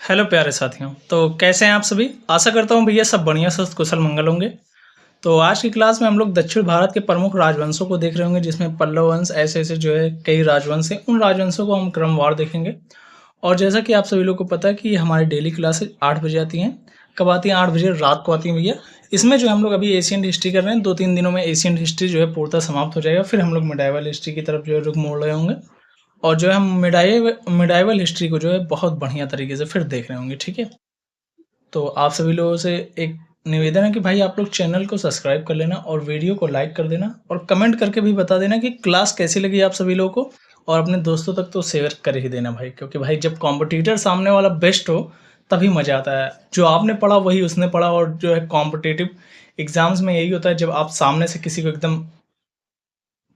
Hello प्यारे साथियों, तो कैसे हैं आप सभी? आशा करता हूँ भैया सब बढ़िया स्वस्थ कुशल मंगल होंगे। तो आज की क्लास में हम लोग दक्षिण भारत के प्रमुख राजवंशों को देख रहे होंगे, जिसमें पल्लव वंश ऐसे-ऐसे जो है कई राजवंश हैं, उन राजवंशों को हम क्रमवार देखेंगे। और जैसा कि आप सभी लोग को पता है कि हमारी डेली क्लासेस 8 बजे आती हैं। कब आती हैं? 8 बजे रात को आती हैं भैया। इसमें जो हम लोग अभी एशियन हिस्ट्री कर रहे हैं, 2-3 दिनों में एशियन हिस्ट्री जो है पूर्णतः समाप्त हो जाएगा। फिर हम लोग मिडाइवल हिस्ट्री की तरफ जो है रुख मोड़ रहे होंगे। और जो है हम मिडाइवल हिस्ट्री को जो है बहुत बढ़िया तरीके से फिर देख रहे होंगे, ठीक है? तो आप सभी लोगों से एक निवेदन है कि भाई आप लोग चैनल को सब्सक्राइब कर लेना और वीडियो को लाइक कर देना और कमेंट करके भी बता देना कि क्लास कैसी लगी आप सभी लोगों को। और अपने दोस्तों तक तो शेयर कर ही देना भाई, क्योंकि भाई जब कॉम्पिटिटर सामने वाला बेस्ट हो तभी मज़ा आता है। जो आपने पढ़ा वही उसने पढ़ा, और जो है कॉम्पिटिटिव एग्जाम्स में यही होता है, जब आप सामने से किसी को एकदम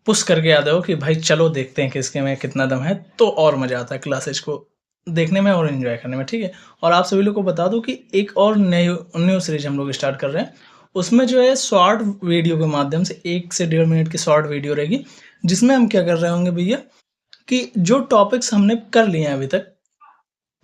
पुश करके आ जाओ कि भाई चलो देखते हैं कि इसके में कितना दम है, तो और मज़ा आता है क्लासेस को देखने में और एंजॉय करने में, ठीक है? और आप सभी लोग को बता दूं कि एक और न्यू सीरीज हम लोग स्टार्ट कर रहे हैं। उसमें जो है शॉर्ट वीडियो के माध्यम से 1 से 1.5 मिनट की शॉर्ट वीडियो रहेगी, जिसमें हम क्या कर रहे होंगे भैया कि जो टॉपिक्स हमने कर लिए हैं अभी तक,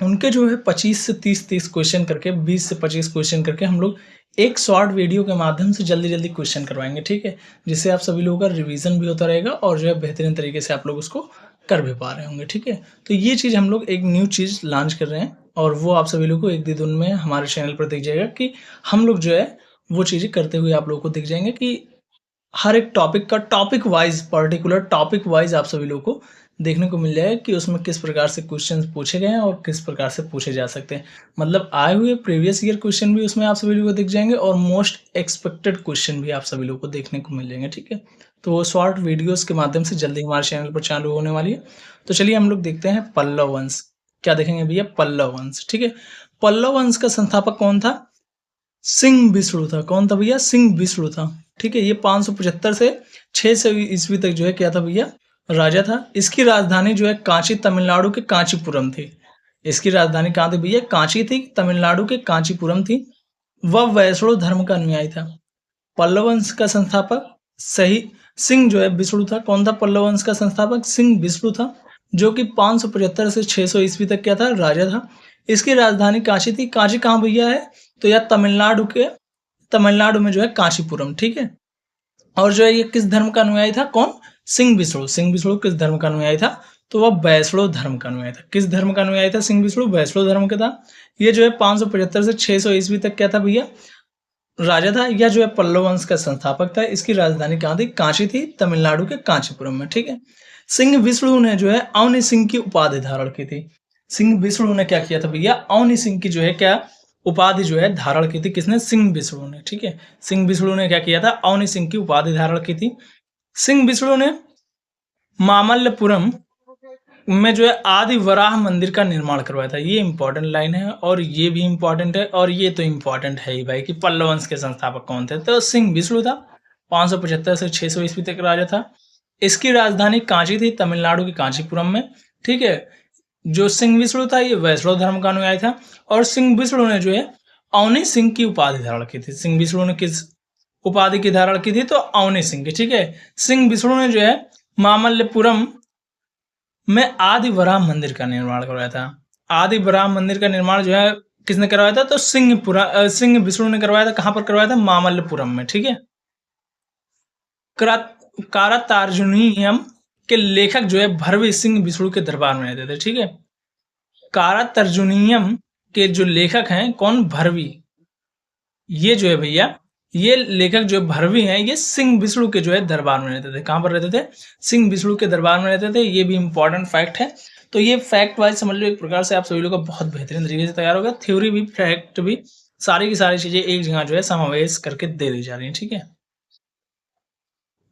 उनके जो है 25 से 30 क्वेश्चन करके, 20 से 25 क्वेश्चन करके हम लोग एक शॉर्ट वीडियो के माध्यम से जल्दी-जल्दी क्वेश्चन करवाएँगे, ठीक है? जिससे आप सभी लोगों का रिवीजन भी होता रहेगा और जो है बेहतरीन तरीके से आप लोग उसको कर भी पा रहे होंगे, ठीक है? तो ये चीज़ हम लोग एक न्यू चीज़ लॉन्च कर रहे हैं, और वो आप सभी लोगों को 1 दिन में हमारे चैनल पर दिख जाएगा कि हम लोग जो है वो चीज़ें करते हुए आप लोगों को दिख जाएँगे कि हर एक टॉपिक का topic wise, particular topic wise आप सभी लोगों को देखने को मिल जाएगा कि उसमें किस प्रकार से क्वेश्चंस पूछे गए हैं और किस प्रकार से पूछे जा सकते हैं। मतलब आए हुए प्रीवियस ईयर क्वेश्चन भी उसमें आप सभी लोगों को दिख जाएँगे और मोस्ट एक्सपेक्टेड क्वेश्चन भी आप सभी लोगों को देखने को मिल जाएँगे, ठीक है? तो वो शॉर्ट वीडियोज़ के माध्यम से जल्दी हमारे चैनल पर चालू होने वाली है। तो चलिए हम लोग देखते हैं पल्लव वंश। क्या देखेंगे भैया? पल्लव वंश, ठीक है? पल्लव वंश का संस्थापक कौन था? सिंह विष्णु था। कौन था भैया? सिंह विष्णु था। ठीक है, ये 575 से 600 ईस्वी तक जो है क्या था भैया? राजा था। इसकी राजधानी जो है कांची, तमिलनाडु के कांचीपुरम थी। इसकी राजधानी कहाँ थी भैया? कांची थी, तमिलनाडु के कांचीपुरम थी। वह वैष्णव धर्म का अनुयायी था। पल्लव वंश का संस्थापक सही सिंह जो है विष्णु था। कौन था पल्लव वंश का संस्थापक? सिंह विष्णु था, जो कि 575 से 600 ईस्वी तक क्या था? राजा था। इसकी राजधानी कांची थी। कांची कहाँ भैया है? तो यह तमिलनाडु में जो है कांचीपुरम, ठीक है? और जो है ये किस धर्म का अनुयायी था? कौन? सिंह विष्णु। सिंह विष्णु किस धर्म का अनुयायी था? तो वह वैष्णव धर्म का अनुयायी था। किस धर्म का अनुयायी था सिंह विष्णु? वैष्णव धर्म का था। ये जो है 575 से 600 ईस्वी तक क्या था भैया? राजा था। यह जो है पल्लव वंश का संस्थापक था। इसकी राजधानी कहाँ थी? कांची थी, तमिलनाडु के कांचीपुरम में, ठीक है? सिंह विष्णु ने जो है अवनी सिंह की उपाधि धारण की थी। सिंह विष्णु ने क्या किया था भैया? अवनी सिंह की जो है क्या उपाधि जो है धारण की थी। किसने? सिंह विष्णु ने, ठीक है? सिंह विष्णु ने क्या किया था? अवनी सिंह की उपाधि धारण की थी। सिंह विष्णु ने मामल्लपुरम में जो है आदि वराह मंदिर का निर्माण करवाया था। ये इंपॉर्टेंट लाइन है, और ये भी इंपॉर्टेंट है, और ये तो इंपॉर्टेंट है ही भाई कि पल्लव वंश के संस्थापक कौन थे? तो सिंह विष्णु था। 575 से 600 ईस्वी तक राजा था। इसकी राजधानी कांची थी, तमिलनाडु के कांचीपुरम में, ठीक है? जो सिंह विष्णु था ये वैष्णव धर्म का अनुयायी था, और सिंह विष्णु ने जो है अवनी सिंह की उपाधि धारण की थी। सिंह विष्णु ने किस उपाधि की धारण की थी? तो अवनी सिंह की, ठीक है? सिंह विष्णु ने जो है मामल्लपुरम में आदि वराह मंदिर का निर्माण करवाया था। आदि वराह मंदिर का निर्माण जो है किसने करवाया था? तो सिंह विष्णु ने करवाया था। कहां पर करवाया था? मामल्लपुरम में, ठीक है? कारातार्जुनीयम के लेखक जो है भरवी सिंह विष्णु के दरबार में रहते थे, ठीक है? कारातर्जुनीयम के जो लेखक हैं कौन? भरवी। ये जो है भैया, ये लेखक जो भरवी हैं, ये सिंह विष्णु के जो है दरबार में रहते थे। कहां पर रहते थे? सिंह विष्णु के दरबार में रहते थे। ये भी इंपॉर्टेंट फैक्ट है। तो ये फैक्ट वाइज समझ लो, एक प्रकार से आप सभी लोग का बहुत बेहतरीन तरीके से तैयार होगा। थ्योरी भी, फैक्ट भी, सारी की सारी चीजें एक जगह जो है समावेश करके दे दी जा रही है, ठीक है?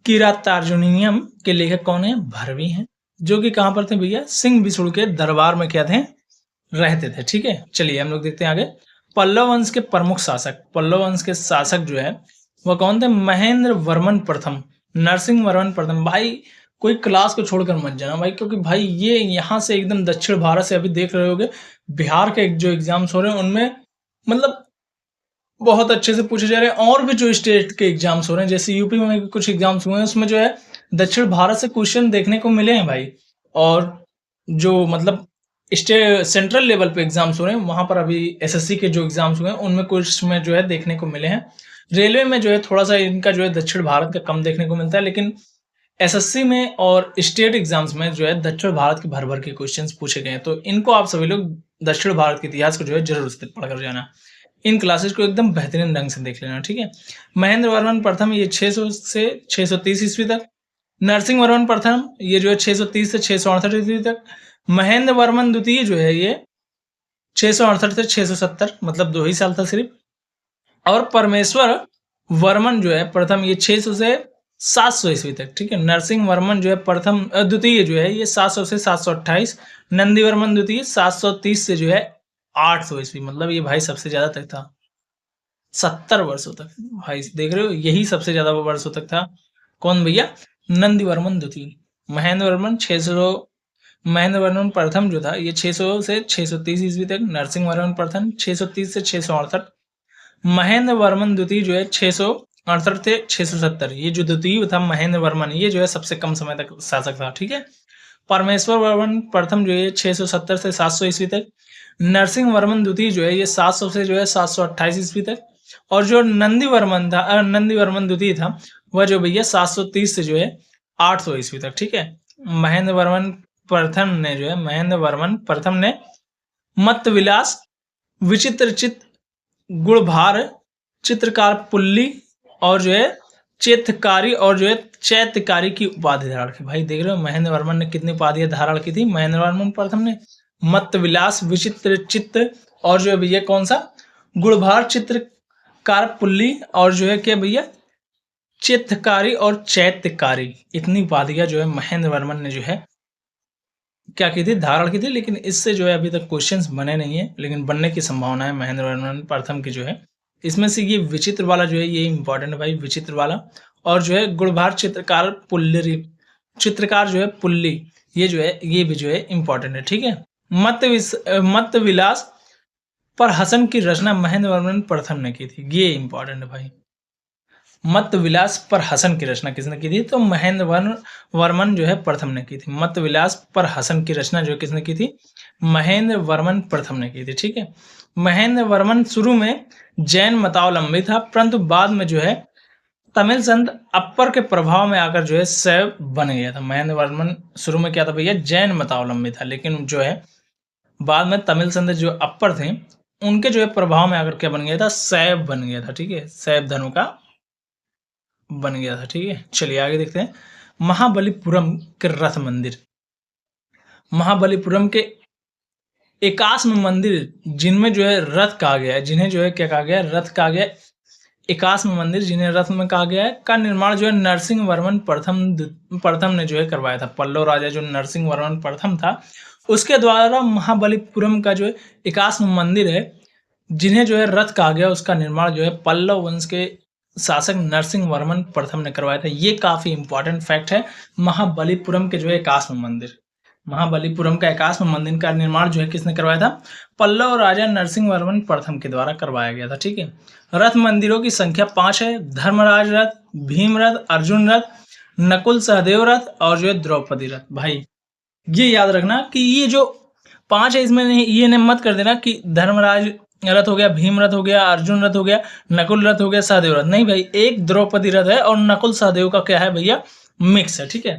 किरातार्जुनीयम के लेखक कौन है? भरवी हैं, जो कि कहां पर थे भैया? सिंह विष्णु के दरबार में क्या थे? रहते थे, ठीक है? चलिए हम लोग देखते हैं आगे। पल्लव वंश के प्रमुख शासक। पल्लव वंश के शासक जो है वह कौन थे? महेंद्र वर्मन प्रथम, नरसिंह वर्मन प्रथम। भाई कोई क्लास को छोड़कर मत जाना भाई, क्योंकि भाई ये यहाँ से एकदम दक्षिण भारत से अभी देख रहे होगे बिहार के जो एग्जाम्स हो रहे हैं उनमें मतलब बहुत अच्छे से पूछे जा रहे हैं। और भी जो स्टेट के एग्जाम्स हो रहे हैं, जैसे यूपी में भी कुछ एग्जाम्स हुए हैं, उसमें जो है दक्षिण भारत से क्वेश्चन देखने को मिले हैं भाई। और जो मतलब सेंट्रल लेवल पे एग्जाम्स हो रहे हैं, वहां पर अभी एसएससी के जो एग्जाम्स हुए हैं उनमें कुछ में जो है देखने को मिले हैं। रेलवे में जो है थोड़ा सा इनका जो है दक्षिण भारत का कम देखने को मिलता है, लेकिन एसएससी में और स्टेट एग्जाम्स में जो है दक्षिण भारत के भर भर के क्वेश्चंस पूछे गए हैं। तो इनको आप सभी लोग दक्षिण भारत के इतिहास को जो है जरूर से पढ़कर जाना। इन क्लासेस को एकदम बेहतरीन ढंग से देख लेना, ठीक है। महेंद्र वर्मन प्रथम ये 600 से 630 ईस्वी तक, नरसिंह वर्मन प्रथम ये जो है 630 से 668 ईस्वी तक, महेंद्र वर्मन द्वितीय जो है ये 668 से 670, मतलब 2 ही साल था सिर्फ। और परमेश्वर वर्मन जो है प्रथम ये 600 से 700 ईस्वी तक, ठीक है। नरसिंह वर्मन जो है प्रथम द्वितीय जो है ये 700 से 728, नंदी वर्मन द्वितीय 730 से जो है 800 ईस्वी, मतलब ये भाई सबसे ज्यादा तक था, 70 वर्षों तक। भाई देख रहे हो, यही सबसे ज्यादा वर्षों तक था। कौन भैया? नंदी वर्मन द्वितीय। महेंद्र वर्मन 600, महेंद्र वर्मन प्रथम जो था ये 600 से 630 ईस्वी तक, नरसिंह वर्मन प्रथम 630 से 668, महेंद्र वर्मन द्वितीय जो है 668 से 670। ये जो द्वितीय था महेंद्र वर्मन, ये जो है सबसे कम समय तक शासक था, ठीक है। परमेश्वर वर्मन प्रथम जो है 670 से 700 ईस्वी तक, नरसिंह वर्मन द्वितीय जो है ये 700 से जो है 728 ईस्वी तक, और जो नंदी वर्मन था, नंदी वर्मन द्वितीय था, वह जो भैया 730 से जो है 800 ईस्वी तक, ठीक है। महेंद्र वर्मन प्रथम ने जो है, महेंद्र वर्मन प्रथम ने मत विलास, विचित्र चित्त, गुणभार, चित्रकार पुल्ली और जो है चैत्यकारी और जो है चैत्यकारी की उपाधि धारण की। भाई देख रहे हो महेंद्र वर्मन ने कितनी उपाधियां धारण की थी? महेंद्र वर्मन प्रथम ने मत विलास, विचित्र चित्त और जो है भैया कौन सा, गुणभार, चित्रकार पुल्ली और जो है क्या भैया चैत्यकारी और चैत्यकारी, इतनी उपाधियां जो है महेंद्र वर्मन ने जो है क्या की थी, धारण की थी। लेकिन इससे जो है अभी तक क्वेश्चंस बने नहीं है, लेकिन बनने की संभावना है महेंद्र वर्मन प्रथम की जो है। इसमें से ये विचित्र वाला जो है ये इंपॉर्टेंट है भाई, विचित्र वाला। और जो है गुणभार, चित्रकार पुल्ली, चित्रकार जो है पुल्ली, ये जो है ये भी जो है इंपॉर्टेंट है, ठीक है। मत विलास पर हसन की रचना महेंद्र वर्मन प्रथम ने की थी, ये इंपॉर्टेंट है भाई। मत विलास पर हसन की रचना किसने की थी? तो महेंद्र वर्मन जो है प्रथम ने की थी। मत विलास पर हसन की रचना जो किसने की थी? महेंद्र वर्मन प्रथम ने की थी, ठीक है। महेंद्र वर्मन शुरू में जैन मतावलंबी था, परंतु बाद में जो है तमिल संत अप्पर के प्रभाव में आकर जो है शैव बन गया था। महेंद्र वर्मन शुरू में क्या था भैया? जैन मतावलंबी था, लेकिन जो है बाद में तमिल संत जो अप्पर थे उनके जो है प्रभाव में आकर क्या बन गया था? शैव बन गया था, ठीक है। शैव धर्म का बन गया था, ठीक है। चलिए आगे देखते हैं। महाबलीपुरम के रथ मंदिर, महाबलीपुरम के एकाश्म मंदिर जिनमें जो है रथ कहा गया है, जिन्हें जो है क्या कहा गया है? रथ कहा गया है। एकाश्म मंदिर जिन्हें रथ में कहा गया है, का निर्माण जो है नरसिंह वर्मन प्रथम ने जो है करवाया था। पल्लव राजा जो नरसिंह वर्मन प्रथम था उसके द्वारा महाबलीपुरम का जो है एकाश्म मंदिर है जिन्हें जो है रथ कहा गया, उसका निर्माण जो है पल्लव वंश के शासक नरसिंह वर्मन प्रथम ने करवाया था। ये काफी इंपॉर्टेंट फैक्ट है। महाबलीपुरम के जो है एकाश्म मंदिर, महाबलीपुरम का एकाश्म मंदिर का निर्माण जो है किसने करवाया था? पल्लव राजा नरसिंह वर्मन प्रथम के द्वारा करवाया गया था, ठीक है। रथ मंदिरों की संख्या 5 है। धर्मराज रथ, भीम रथ, अर्जुन रथ, नकुल सहदेव रथ और जो है द्रौपदी रथ। भाई ये याद रखना कि ये जो 5 है इसमें नहीं, ये नहीं मत कर देना कि धर्मराज रथ हो गया, भीम रथ हो गया, अर्जुन रथ हो गया, नकुल रथ हो गया, सहदेव रथ। नहीं भाई, एक द्रौपदी रथ है और नकुल सहदेव का क्या है भैया? मिक्स है, ठीक है।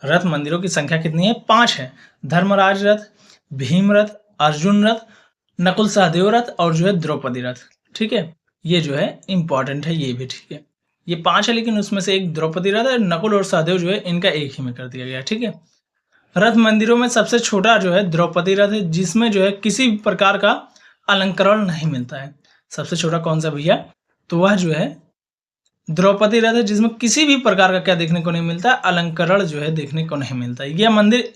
रथ मंदिरों की संख्या कितनी है? 5 है। धर्मराज रथ, भीम रथ, अर्जुन रथ, नकुल सहदेव रथ और जो है द्रौपदी रथ, ठीक है। ये जो है इंपॉर्टेंट है, ये भी ठीक है। ये 5 है लेकिन उसमें से एक द्रौपदी रथ है, नकुल और सहदेव जो है इनका एक ही में कर दिया गया, ठीक है। रथ मंदिरों में सबसे छोटा जो है द्रौपदी रथ है, जिसमें जो है किसी भी प्रकार का अलंकरण नहीं मिलता है। सबसे छोटा कौन सा भैया? तो वह जो है द्रौपदी रथ है, जिसमें किसी भी प्रकार का क्या देखने को नहीं मिलता? अलंकरण जो है देखने को नहीं मिलता। यह मंदिर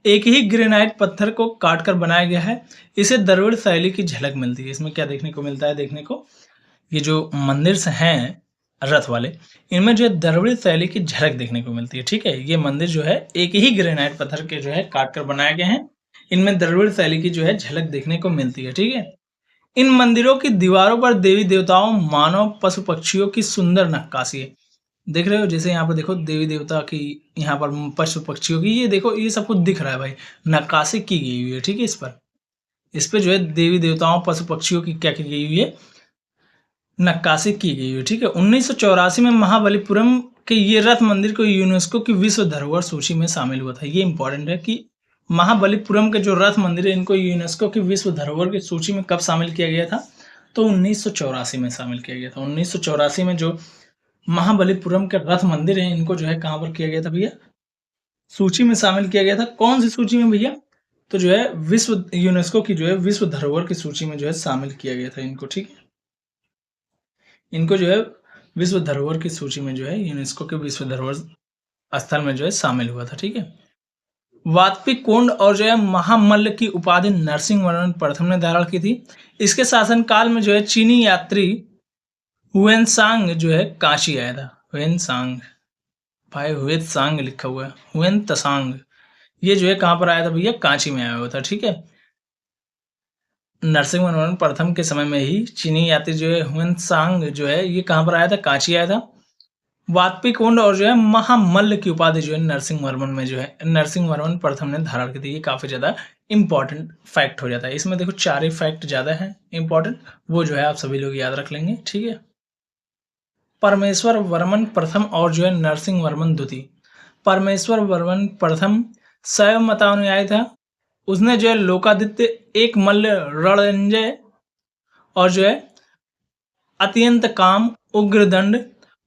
एक ही ग्रेनाइट पत्थर को काटकर बनाया गया है। इसे द्रविड़ शैली की झलक मिलती है। इसमें क्या देखने को मिलता है? देखने को ये जो मंदिर हैं रथ वाले, इनमें जो है द्रविड़ शैली की झलक देखने को मिलती है, ठीक है। ये मंदिर जो है एक ही ग्रेनाइट पत्थर के जो है काटकर बनाए गए हैं। इनमें द्रविड़ शैली की जो है झलक देखने को मिलती है, ठीक है। इन मंदिरों की दीवारों पर देवी देवताओं, मानव, पशु पक्षियों की सुंदर नक्काशी है। देख रहे हो, जैसे यहाँ पर देखो देवी देवता की, यहाँ पर पशु पक्षियों की, ये देखो ये सब कुछ दिख रहा है भाई, नक्काशी की गई हुई है, ठीक है। इस पर इस पे जो है देवी देवताओं पशु पक्षियों की क्या की गई हुई है, नक्काशी की गई है। ठीक है, 1984 में महाबलीपुरम के ये रथ मंदिर को यूनेस्को की विश्व धरोहर सूची में शामिल हुआ था। ये इंपॉर्टेंट है कि महाबलीपुरम के जो रथ मंदिर है इनको यूनेस्को की विश्व धरोहर की सूची में कब शामिल किया गया था, तो 1984 में शामिल किया गया था। 1984 में जो महाबलीपुरम के रथ मंदिर है इनको जो है कहां पर किया गया था भैया, सूची में शामिल किया गया था। कौन सी सूची में भैया, तो जो है विश्व यूनेस्को की जो है विश्व धरोहर की सूची में जो है शामिल किया गया था इनको। ठीक है, इनको जो है विश्व धरोहर की सूची में जो है यूनेस्को के विश्व धरोहर स्थल में जो है शामिल हुआ था। ठीक है, वाजपेयी कुंड और जो है महामल्ल की उपाधि नरसिंहवर्मन प्रथम ने धारण की थी। इसके शासनकाल में जो है चीनी यात्री हुएनसांग जो है काशी आया था। हुएनसांग, भाई हुएनसांग लिखा हुआ है, हुएनत्सांग, ये जो है कहां पर आया था भैया, कांची में आया हुआ था। ठीक है, नरसिंहवर्मन प्रथम के समय में ही चीनी यात्री जो है हुएनसांग जो है ये कहां पर आया था, कांची आया था। वाजपेयी कुंड और जो है महामल्ल की उपाधि जो है नरसिंहवर्मन में जो है नरसिंहवर्मन प्रथम ने धारण की थी। ये काफी ज्यादा इंपॉर्टेंट फैक्ट हो जाता है। इसमें देखो 4 ही फैक्ट ज्यादा है इंपॉर्टेंट, वो जो है आप सभी लोग याद रख लेंगे। ठीक है, परमेश्वर वर्मन प्रथम और जो है नरसिंह वर्मन द्वितीय। परमेश्वर वर्मन प्रथम शैव मतानुयायी था। उसने जो है लोकादित्य, एक मल्ल, रणंजय और जो है अत्यंत काम, उग्रदंड,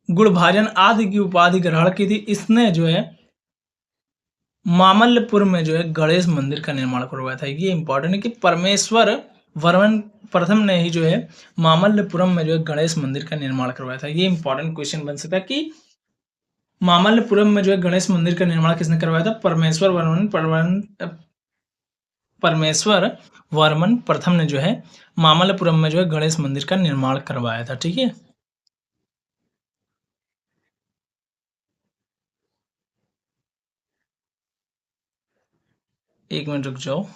गुणभाजन आदि की उपाधि ग्रहण की थी। इसने जो है मामल्लपुर में जो है गणेश मंदिर का निर्माण करवाया था। ये इंपॉर्टेंट है कि परमेश्वर वर्मन प्रथम ने ही जो है मामल्लपुरम में जो है गणेश मंदिर का निर्माण करवाया था। ये इंपॉर्टेंट क्वेश्चन बन सकता है कि मामल्लपुरम में जो है गणेश मंदिर का निर्माण किसने करवाया था, परमेश्वर वर्मन प्रथम ने जो है मामल्लपुरम में जो है गणेश मंदिर का निर्माण करवाया था। ठीक है, एक मिनट रुक जाओ।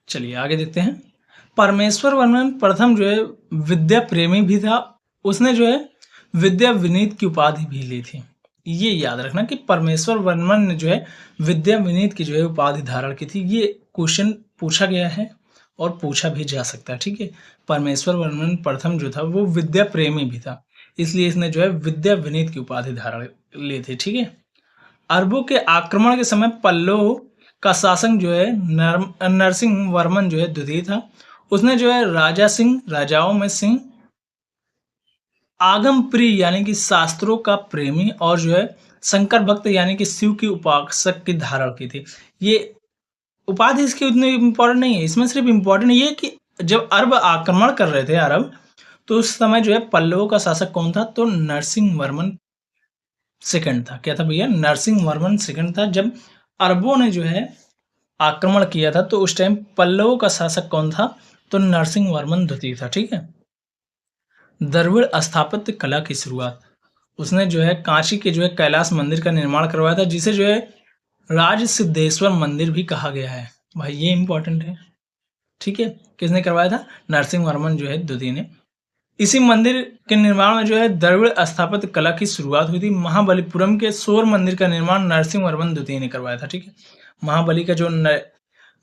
चलिए आगे देखते हैं। परमेश्वर वर्मन प्रथम जो है विद्या प्रेमी भी था। उसने जो है विद्या विनीत की उपाधि भी ली थी। ये याद रखना कि परमेश्वर वर्मन ने जो है विद्या विनीत की जो है उपाधि धारण की थी। ये क्वेश्चन पूछा गया है और पूछा भी जा सकता है। ठीक है, परमेश्वर वर्मन प्रथम जो था वो विद्या प्रेमी भी था, इसलिए इसने जो है विद्या विनीत की उपाधि धारण ली थी। ठीक है, अरबों के आक्रमण के समय पल्लव का शासक जो है नरसिंह वर्मन जो है द्वितीय था। उसने जो है राजा सिंह, राजाओं में सिंह, आगम प्रिय यानी कि शास्त्रों का प्रेमी और जो है शंकर भक्त यानी कि शिव की उपासक की धारण की थी। ये उपाधि इसकी उतनी इंपॉर्टेंट नहीं है, इसमें सिर्फ इंपॉर्टेंट ये है कि जब अरब आक्रमण कर रहे थे अरब, तो उस समय जो है पल्लवों का शासक कौन था, तो नरसिंह वर्मन सेकंड था। क्या था भैया, नरसिंह वर्मन सेकंड था। जब अरबों ने जो है आक्रमण किया था तो उस टाइम पल्लवों का शासक कौन था, तो नरसिंह वर्मन द्वितीय था। ठीक है, द्रविड़ स्थापत्य कला की शुरुआत, उसने जो है कांची के जो है कैलाश मंदिर का निर्माण करवाया था, जिसे जो है राज सिद्धेश्वर मंदिर भी कहा गया है। भाई ये इंपॉर्टेंट है। ठीक है, किसने करवाया था, नरसिंह वर्मन जो है द्वितीय ने। इसी मंदिर के निर्माण में जो है द्रविड़ स्थापत्य कला की शुरुआत हुई थी। महाबलीपुरम के शोर मंदिर का निर्माण नरसिंह वर्मन द्वितीय ने करवाया था। ठीक है, महाबली का जो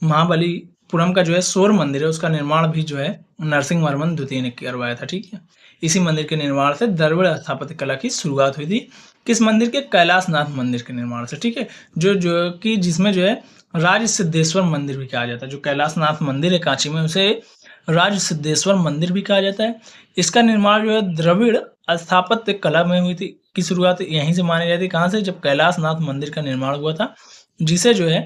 महाबलीपुरम का जो है शोर मंदिर है उसका निर्माण भी जो है नरसिंह वर्मन द्वितीय ने करवाया था। ठीक है, इसी मंदिर के निर्माण से द्रविड़ स्थापत्य कला की शुरुआत हुई थी। किस मंदिर के, कैलाशनाथ मंदिर के निर्माण से। ठीक है, जो जो कि जिसमें जो है राज सिद्धेश्वर मंदिर भी कहा जाता है। जो कैलाशनाथ मंदिर है कांची में उसे राज सिद्धेश्वर मंदिर भी कहा जाता है। इसका निर्माण जो है द्रविड़ स्थापत्य कला में हुई थी, की शुरुआत यहीं से मानी जाती है। कहाँ से, जब कैलाशनाथ मंदिर का निर्माण हुआ था, जिसे जो है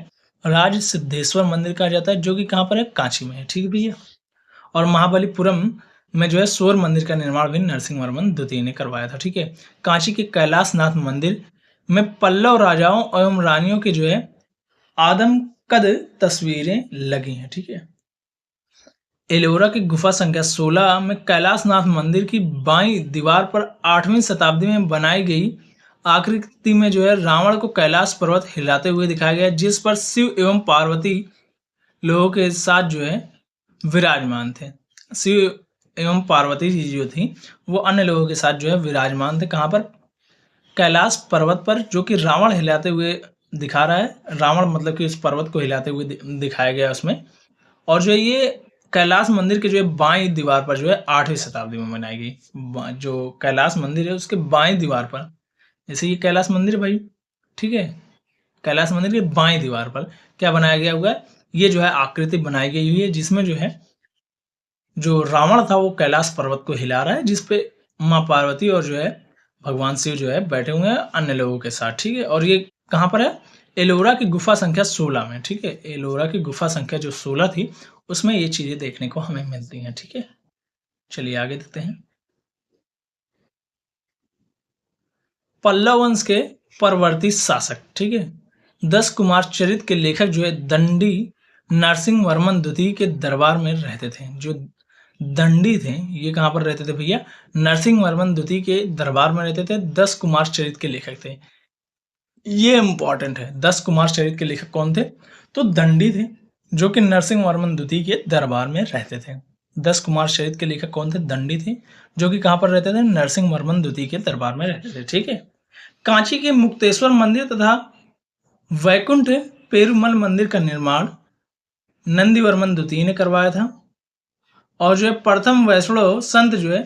राज सिद्धेश्वर मंदिर कहा जाता है, जो कि कहाँ पर है, कांची में है। ठीक है भैया, और महाबलीपुरम में जो है शोर मंदिर का निर्माण भी नरसिंह वर्मन द्वितीय ने करवाया था। ठीक है, कांची के कैलाशनाथ मंदिर में पल्लव राजाओं एवं रानियों की जो है आदमकद तस्वीरें लगी हैं। ठीक है, एलोरा की गुफा संख्या 16 में कैलाशनाथ मंदिर की बाईं दीवार पर 8वीं शताब्दी में बनाई गई आकृति में जो है रावण को कैलाश पर्वत हिलाते हुए दिखाया गया, जिस पर शिव एवं पार्वती लोगों के साथ जो है विराजमान थे। शिव एवं पार्वती जी जो थी वो अन्य लोगों के साथ जो है विराजमान थे। कहाँ पर? कैलाश पर्वत पर, जो कि रावण हिलाते हुए दिखा रहा है। रावण मतलब कि उस पर्वत को हिलाते हुए दिखाया गया उसमें। और जो है ये कैलाश मंदिर के जो है बाईं दीवार पर जो है 8वीं शताब्दी में बनाई गई। जो कैलाश मंदिर है उसके बाईं दीवार पर, जैसे ये कैलाश मंदिर है भाई, ठीक है, कैलाश मंदिर के बाईं दीवार पर क्या बनाया गया हुआ है? ये जो है आकृति बनाई गई हुई है, जिसमें जो है जो रावण था वो कैलाश पर्वत को हिला रहा है, जिसपे माँ पार्वती और जो है भगवान शिव जो है बैठे हुए हैं अन्य लोगों के साथ, ठीक है। और ये कहाँ पर है? एलोरा की गुफा संख्या 16 में, ठीक है। एलोरा की गुफा संख्या जो 16 थी उसमें ये चीजें देखने को हमें मिलती हैं, ठीक है। चलिए आगे देखते हैं। पल्लव वंश के परवर्ती शासक, ठीक है। 10 कुमार चरित के लेखक जो है दंडी नरसिंह वर्मन द्वितीय के दरबार में रहते थे। जो दंडी थे ये कहाँ पर रहते थे भैया? नरसिंह वर्मन द्वितीय के दरबार में रहते थे। 10 कुमार चरित के लेखक थे, ये इंपॉर्टेंट है। 10 कुमार चरित के लेखक कौन थे? तो दंडी थे, जो कि नरसिंह वर्मन द्वितीय के दरबार में रहते थे। 10 कुमार चरित के लेखक कौन थे? दंडी थे, जो कि कहाँ पर रहते थे? नरसिंह वर्मन द्वितीय के दरबार में रहते थे, ठीक है। कांची के मुक्तेश्वर मंदिर तथा वैकुंठ पेरुमल मंदिर का निर्माण नंदीवर्मन द्वितीय ने करवाया था। और जो है प्रथम वैष्णव संत जो है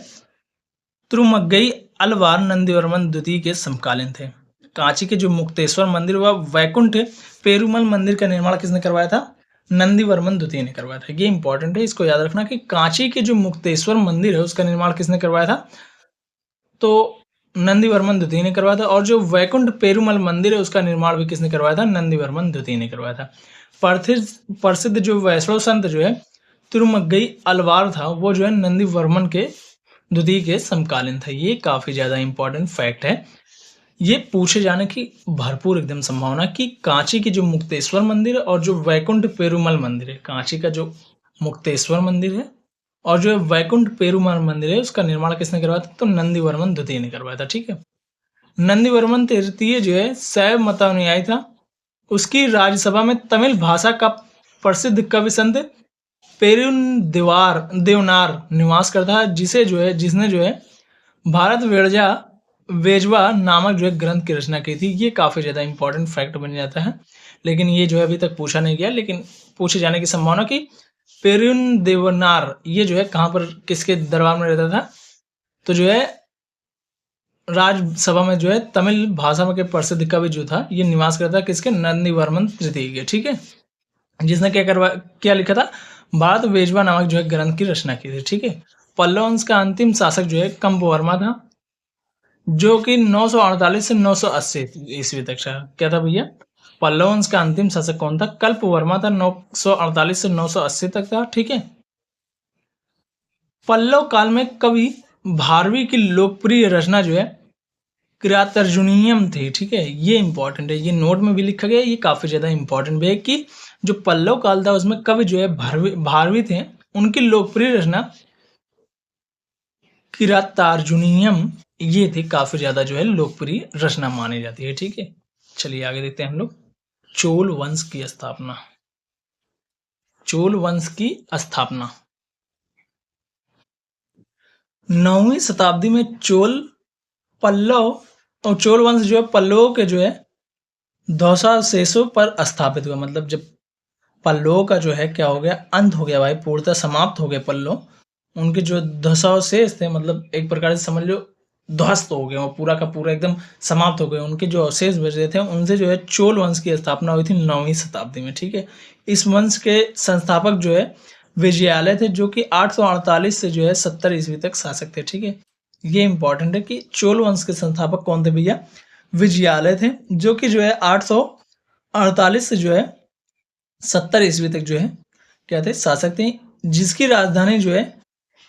तिरुमग्गई अलवार नंदीवर्मन द्वितीय के समकालीन थे। कांची के जो मुक्तेश्वर मंदिर व वैकुंठ पेरुमल मंदिर का निर्माण किसने करवाया था? नंदीवर्मन द्वितीय ने करवाया था। ये इंपॉर्टेंट है, इसको याद रखना कि कांची के जो मुक्तेश्वर मंदिर है उसका निर्माण किसने करवाया था? तो नंदीवर्मन द्वितीय ने करवाया था। और जो वैकुंठ पेरुमल मंदिर है उसका निर्माण भी किसने करवाया था? नंदीवर्मन द्वितीय ने करवाया था। प्रसिद्ध जो वैष्णव संत जो है तिरुमग्गई अलवार था वो जो है नंदीवर्मन के द्वितीय के समकालीन था। ये काफी ज्यादा इंपॉर्टेंट फैक्ट है, ये पूछे जाने की भरपूर एकदम संभावना कि कांची की जो मुक्तेश्वर मंदिर है और जो वैकुंठ पेरुमल मंदिर है, कांची का जो मुक्तेश्वर मंदिर है और जो वैकुंठ पेरुमल मंदिर है उसका निर्माण किसने करवाया था? तो नंदीवर्मन द्वितीय ने करवाया था, ठीक है। नंदीवर्मन तृतीय जो है शैव मतानुयायी था। उसकी राज्यसभा में तमिल भाषा का प्रसिद्ध कवि संत पेरुन देवनार निवास करता है, जिसने जो है भारत वेजवा नामक जो है ग्रंथ की रचना की थी। ये काफी ज्यादा इंपॉर्टेंट फैक्ट बन जाता है, लेकिन ये जो है अभी तक पूछा नहीं गया, लेकिन पूछे जाने की संभावना कि पेरुन देवनार ये जो है कहाँ पर किसके दरबार में रहता था? तो जो है राज्यसभा में जो है तमिल भाषा में के प्रसिद्ध कवि जो था ये निवास करता था किसके? नंदीवर्मन तृतीय के, ठीक है। जिसने क्या लिखा था? भारत वेजवा नामक जो है ग्रंथ की रचना की थी, ठीक है। पल्लव वंश का अंतिम शासक जो है कंपवर्मा था, जो कि 948 से 980 ईस्वी तक था। क्या था भैया? पल्लव वंश का अंतिम शासक कौन था? कल्पवर्मा था, 948 से 980 तक था, ठीक है। पल्लव काल में कवि भारवी की लोकप्रिय रचना जो है किरातार्जुनीयम थी, ठीक है। ये इंपॉर्टेंट है, ये नोट में भी लिखा गया है, ये काफी ज्यादा इंपॉर्टेंट भी है कि जो पल्लव काल था उसमें कवि जो है भारवी थे, उनकी लोकप्रिय रचना किरातार्जुनीयम ये थी, काफी ज्यादा जो है लोकप्रिय रचना मानी जाती है, ठीक है। चलिए आगे देखते हैं हम लोग। चोल वंश की स्थापना। चोल वंश की स्थापना 9वीं शताब्दी में पल्लव और चोल वंश जो है पल्लवों के जो है ध्वंसावशेषों पर स्थापित हुआ। मतलब जब पल्लवों का जो है क्या हो गया? अंत हो गया भाई, पूर्णतः समाप्त हो गए पल्लव। उनके जो ध्वंसावशेष थे, मतलब एक प्रकार से समझ लो ध्वस्त हो गए, वो पूरा का पूरा एकदम समाप्त हो गए। उनके जो अवशेष बचे थे उनसे जो है चोल वंश की स्थापना हुई थी 9वीं शताब्दी में, ठीक है। इस वंश के संस्थापक जो है विजयालय थे, जो कि 848 से जो है 70 ईस्वी तक शासक थे, ठीक है। ये इंपॉर्टेंट है कि चोल वंश के संस्थापक कौन थे भैया? विजयालय थे, जो कि जो है 848 से जो है 70 ईस्वी तक जो है क्या थे? शासक थे, जिसकी राजधानी जो है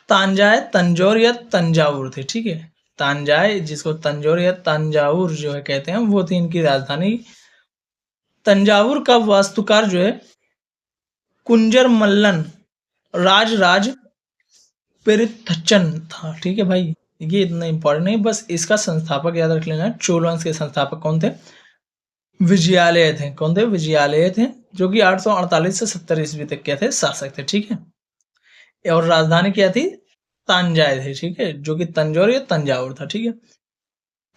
तांजाय, तंजौर या तंजावुर थे, ठीक है। तांजाय, जिसको तंजौर या तंजावुर जो है कहते हैं, वो थी इनकी राजधानी। तंजावुर का वास्तुकार जो है कुंजर मल्लन राज पेरिथचन था, ठीक है भाई। ये इतना इंपॉर्टेंट नहीं, बस इसका संस्थापक याद रख लेना। चोल वंश के संस्थापक कौन थे? विजयालय थे। कौन थे? विजयालय थे, जो कि 848 से 70 ईस्वी तक क्या थे? शासक थे, ठीक है। और राजधानी क्या थी? तांजाय थे, ठीक है, जो कि तंजौर या तंजावुर था, ठीक है।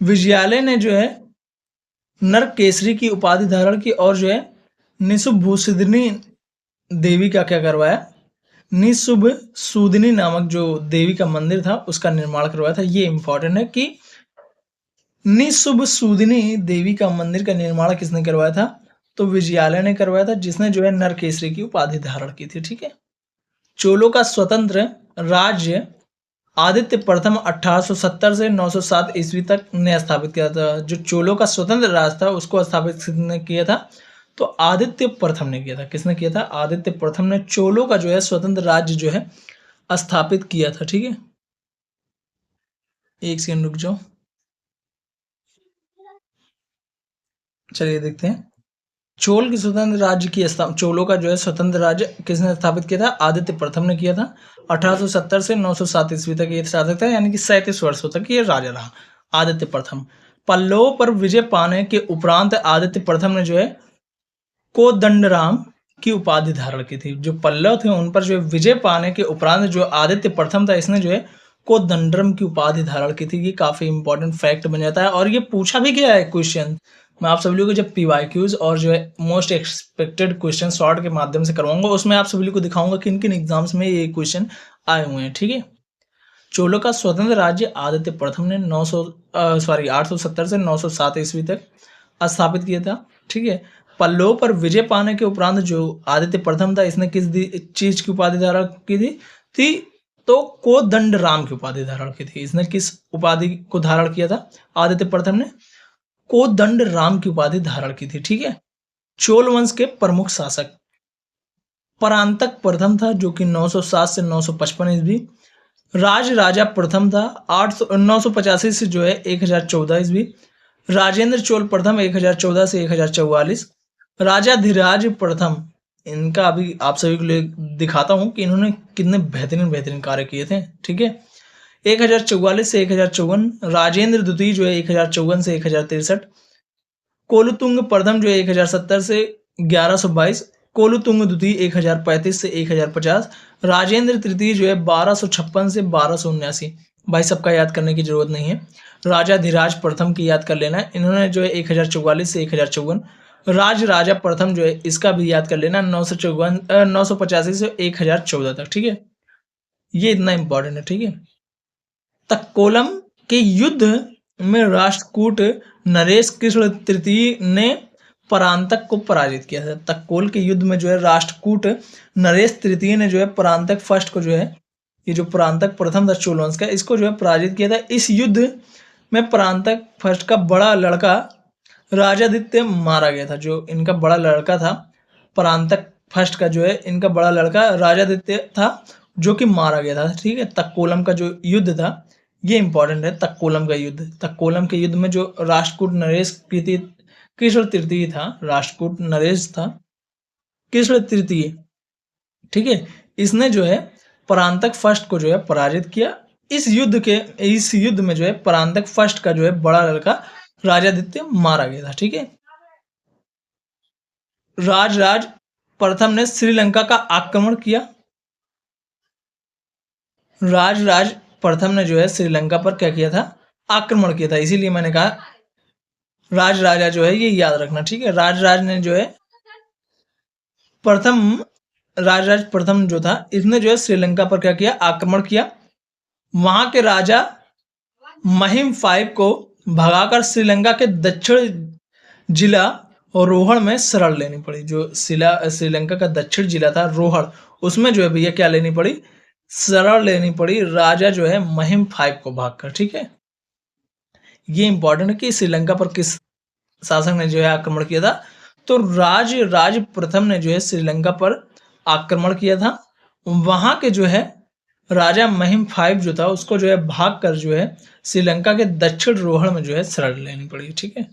विजयालय ने जो है नरकेसरी की उपाधि धारण की और जो है निशुभभूषिनी देवी का क्या करवाया, निशुभ सूदिनी नामक जो देवी का मंदिर था उसका निर्माण करवाया था। ये इंपॉर्टेंट है कि निशुभ सूदिनी देवी का मंदिर का निर्माण किसने करवाया था, तो विजयालय ने करवाया था, जिसने जो है नरकेसरी की उपाधि धारण की थी, ठीक है। चोलों का स्वतंत्र राज्य आदित्य प्रथम 1870 से 907 ईस्वी तक ने स्थापित किया था। जो चोलों का स्वतंत्र राज था उसको स्थापित किसने किया था, तो आदित्य प्रथम ने किया था। किसने किया था, आदित्य प्रथम ने चोलों का जो है स्वतंत्र राज्य जो है स्थापित किया था, ठीक है। एक सेकंड रुक जाओ, चलिए देखते हैं। चोल की स्वतंत्र राज्य की चोलों का जो है स्वतंत्र राज्य किसने स्थापित किया था, आदित्य प्रथम ने किया था। 1870 से 907 ईस्वी तक ये शासक था, यानी कि 37 वर्षों तक ये राजा रहा आदित्य प्रथम। पल्लवों पर विजय पाने के उपरांत आदित्य प्रथम ने जो है कोदंडराम की उपाधि धारण की थी। जो पल्लव थे उन पर जो विजय पाने के उपरांत जो आदित्य प्रथम था इसने जो है कोदंडरम की उपाधि धारण की थी। ये काफी इंपॉर्टेंट फैक्ट बन जाता है और ये पूछा भी गया है क्वेश्चन। मैं आप सभी लोगों को जब पीवाईक्यूज और जो है मोस्ट एक्सपेक्टेड क्वेश्चन शॉर्ट के माध्यम से करवाऊंगा उसमें आप सभी को दिखाऊंगा किन किन एग्जाम्स में ये क्वेश्चन आए हुए हैं, ठीक है। चोलों का स्वतंत्र राज्य आदित्य प्रथम ने 870 से 907 ईस्वी तक स्थापित किया था, ठीक है। पल्लवों पर विजय पाने के उपरांत जो आदित्य प्रथम था इसने किस चीज की उपाधि धारण की थी तो कोदंड राम की उपाधि धारण की थी। इसने किस उपाधि को धारण किया था, आदित्य प्रथम ने कोदंड राम की उपाधि धारण की थी, ठीक है। चोल वंश के प्रमुख शासक परांतक प्रथम था जो कि 907 से 955 ईस्वी। राज राजा प्रथम था 985 से जो है 1014 ईस्वी। राजेंद्र चोल प्रथम 1014 से 1044। राजा धीराज प्रथम, इनका अभी आप सभी को दिखाता हूं कि इन्होंने कितने बेहतरीन बेहतरीन कार्य किए थे, ठीक है। 1044 से 1054। राजेंद्र द्वितीय जो है 1054 से 1063। कोलुतुंग प्रथम जो है 1070 से 1122। कोलुतुंग द्वितीय 1035 से 1050। राजेंद्र तृतीय जो है 1256 से 1279। भाई सबका याद करने की जरूरत नहीं है, राजा धीराज प्रथम की याद कर लेना है। इन्होंने जो है 1044 से 1054। राज राजा प्रथम जो है इसका भी याद कर लेना 985 से 1014 तक, ठीक है। ये इतना इंपॉर्टेंट है, ठीक है। तक्कोलम के युद्ध में राष्ट्रकूट नरेश कृष्ण तृतीय ने परांतक को पराजित किया था। तक्कोल के युद्ध में जो है राष्ट्रकूट नरेश तृतीय ने जो है परांतक फर्स्ट को जो है, ये जो परांतक प्रथम था चोल वंश का, इसको जो है पराजित किया था। इस युद्ध में परांतक फर्स्ट का बड़ा लड़का राजादित्य मारा गया था। जो इनका बड़ा लड़का था परांतक फर्स्ट का जो है इनका बड़ा लड़का राजादित्य था जो कि मारा गया था, ठीक है। तक्कोलम का जो युद्ध था ये इंपॉर्टेंट है। तक्कोलम का युद्ध, तक्कोलम के युद्ध में जो राष्ट्रकूट नरेश कृष्ण तृतीय था, राष्ट्रकूट नरेश था कृष्ण तृतीय, ठीक है। इसने जो है परांतक फर्स्ट को जो है पराजित किया। इस युद्ध में जो है परांतक फर्स्ट का जो है बड़ा लड़का राजादित्य मारा गया था, ठीक है। राज प्रथम ने श्रीलंका का आक्रमण किया। राज प्रथम ने जो है श्रीलंका पर क्या किया था, आक्रमण किया था। इसीलिए मैंने कहा राज राजा जो है ये याद रखना, ठीक है। राज ने जो है प्रथम, राज प्रथम जो था इसने जो है श्रीलंका पर क्या किया, आक्रमण किया। वहां के राजा महिम 5 को भगाकर श्रीलंका के दक्षिण जिला और रोहड़ में शरण लेनी पड़ी। जो श्रीलंका का दक्षिण जिला था रोहड़, उसमें जो है भैया क्या लेनी पड़ी, शरण लेनी पड़ी राजा जो है महिम 5 को भागकर, ठीक है। ये इंपॉर्टेंट है कि श्रीलंका पर किस शासक ने जो है आक्रमण किया था, तो राज प्रथम ने जो है श्रीलंका पर आक्रमण किया था। वहां के जो है राजा महिम 5 जो था उसको जो है भाग कर जो है श्रीलंका के दक्षिण रोहड़ में जो है शरण लेनी पड़ी, ठीक है।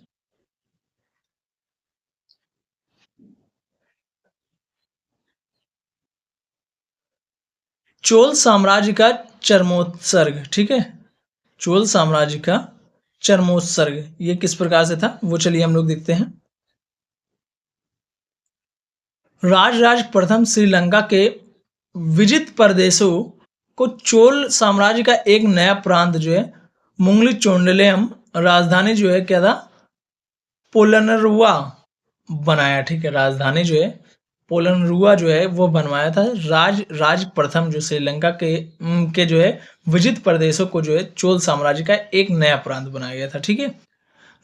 चोल साम्राज्य का चरमोत्सर्ग, ठीक है। चोल साम्राज्य का चरमोत्सर्ग ये किस प्रकार से था वो चलिए हम लोग देखते हैं। राज प्रथम श्रीलंका के विजित प्रदेशों को चोल साम्राज्य का एक नया प्रांत जो है मुंगली चोंडलेम राजधानी जो है क्या था, पोलनरुआ बनाया। ठीक है, राजधानी जो है पोलनरुआ जो है वो बनवाया था। राज प्रथम जो श्रीलंका के जो है विजित प्रदेशों को जो है चोल साम्राज्य का एक नया प्रांत बनाया गया था। ठीक है,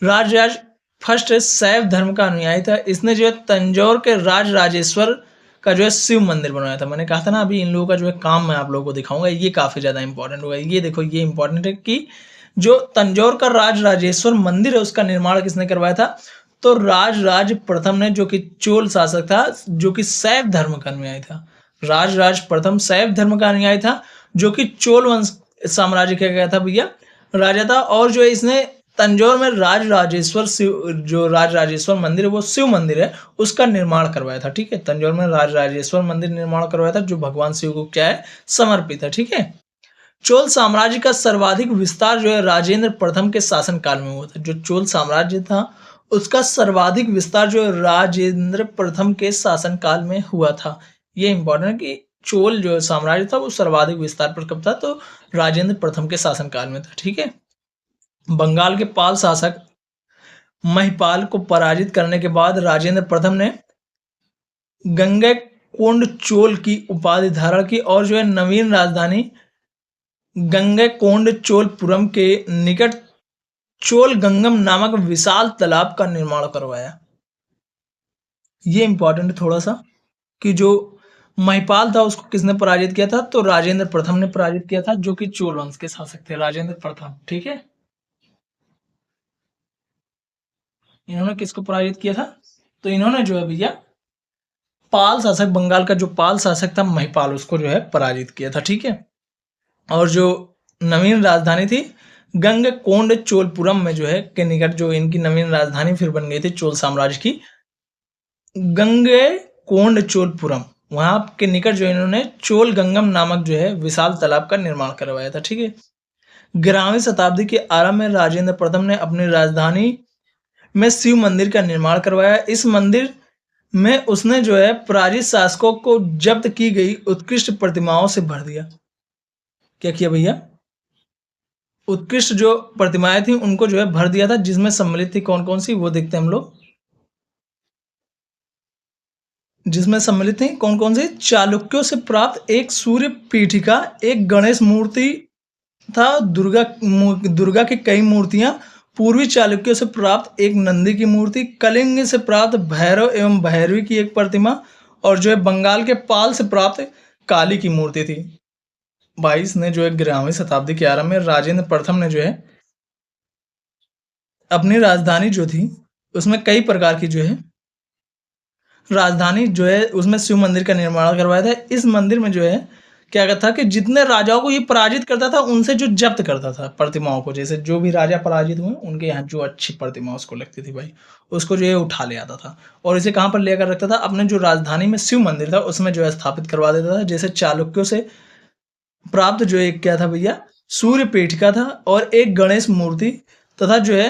राज फर्स्ट शैव धर्म का अनुयायी था। इसने जो है तंजौर के राजेश्वर का जो है शिव मंदिर बनवाया था। मैंने कहा था ना अभी इन लोगों का जो है काम मैं आप लोगों को दिखाऊंगा, ये काफी ज्यादा इंपॉर्टेंट होगा। ये देखो, ये इंपॉर्टेंट है कि जो तंजौर का राजेश्वर मंदिर है उसका निर्माण किसने करवाया था, तो राज प्रथम ने, जो कि चोल शासक था, जो कि शैव धर्म का अनुयायी था। राज प्रथम शैव धर्म का अनुयायी था, जो कि चोल वंश साम्राज्य का क्या था भैया, राजा था। और जो है इसने तंजौर में राजेश्वर शिव, जो राजेश्वर मंदिर है वो शिव मंदिर है, उसका निर्माण करवाया था। ठीक है, तंजौर में राजेश्वर मंदिर निर्माण करवाया था जो भगवान शिव को क्या है, समर्पित है। ठीक है, चोल साम्राज्य का सर्वाधिक विस्तार जो है राजेंद्र प्रथम के शासनकाल में हुआ था। जो चोल साम्राज्य था उसका सर्वाधिक विस्तार जो है राजेंद्र प्रथम के शासनकाल में हुआ था। ये इंपॉर्टेंट है कि चोल जो साम्राज्य था वो सर्वाधिक विस्तार पर कब था, तो राजेंद्र प्रथम के शासनकाल में था। ठीक है, बंगाल के पाल शासक महिपाल को पराजित करने के बाद राजेंद्र प्रथम ने गंगैकोंड चोल की उपाधि धारण की और जो है नवीन राजधानी गंगैकोंड चोलपुरम के निकट चोल गंगम नामक विशाल तालाब का निर्माण करवाया। ये इंपॉर्टेंट है थोड़ा सा कि जो महिपाल था उसको किसने पराजित किया था, तो राजेंद्र प्रथम ने पराजित किया था, जो कि चोल वंश के शासक थे, राजेंद्र प्रथम। ठीक है, इन्होंने किसको पराजित किया था, तो इन्होंने जो है भैया पाल शासक, बंगाल का जो पाल शासक था महिपाल, उसको जो है पराजित किया था। ठीक है, और जो नवीन राजधानी थी गंगकोंड चोलपुरम में जो है के निकट जो इनकी नवीन राजधानी फिर बन गई थी चोल साम्राज्य की, गंगकोंड चोलपुरम, वहां के निकट जो इन्होंने चोल गंगम नामक जो है विशाल तालाब का निर्माण करवाया था। ठीक है, 11वीं शताब्दी के आरंभ में राजेंद्र प्रथम ने अपनी राजधानी में शिव मंदिर का निर्माण करवाया। इस मंदिर में उसने जो है पराजित शासकों को जब्त की गई उत्कृष्ट प्रतिमाओं से भर दिया। क्या किया भैया, उत्कृष्ट जो प्रतिमाएं थी उनको जो है भर दिया था, जिसमें सम्मिलित थी कौन कौन सी, वो देखते हैं हम लोग। जिसमें सम्मिलित थी कौन कौन सी, चालुक्यों से प्राप्त एक सूर्य पीठिका, एक गणेश मूर्ति था, दुर्गा की कई मूर्तियां, पूर्वी चालुक्यों से प्राप्त एक नंदी की मूर्ति, कलिंग से प्राप्त भैरव एवं भैरवी की एक प्रतिमा, और जो है बंगाल के पाल से प्राप्त काली की मूर्ति थी। 22 ने जो है 11वीं शताब्दी के आरंभ में राजेंद्र प्रथम ने जो है अपनी राजधानी जो थी उसमें कई प्रकार की जो है राजधानी जो है उसमें शिव मंदिर का निर्माण करवाया था। इस मंदिर में जो है क्या था कि जितने राजाओं को ये पराजित करता था उनसे जो जब्त करता था प्रतिमाओं को, जैसे जो भी राजा पराजित हुए उनके यहाँ जो अच्छी प्रतिमा उसको लगती थी भाई, उसको जो है उठा ले आता था और इसे कहाँ पर लेकर रखता था, अपने जो राजधानी में शिव मंदिर था उसमें जो है स्थापित करवा देता था। जैसे चालुक्यों से प्राप्त जो एक क्या था भैया, सूर्य पीठिका था और एक गणेश मूर्ति तथा जो है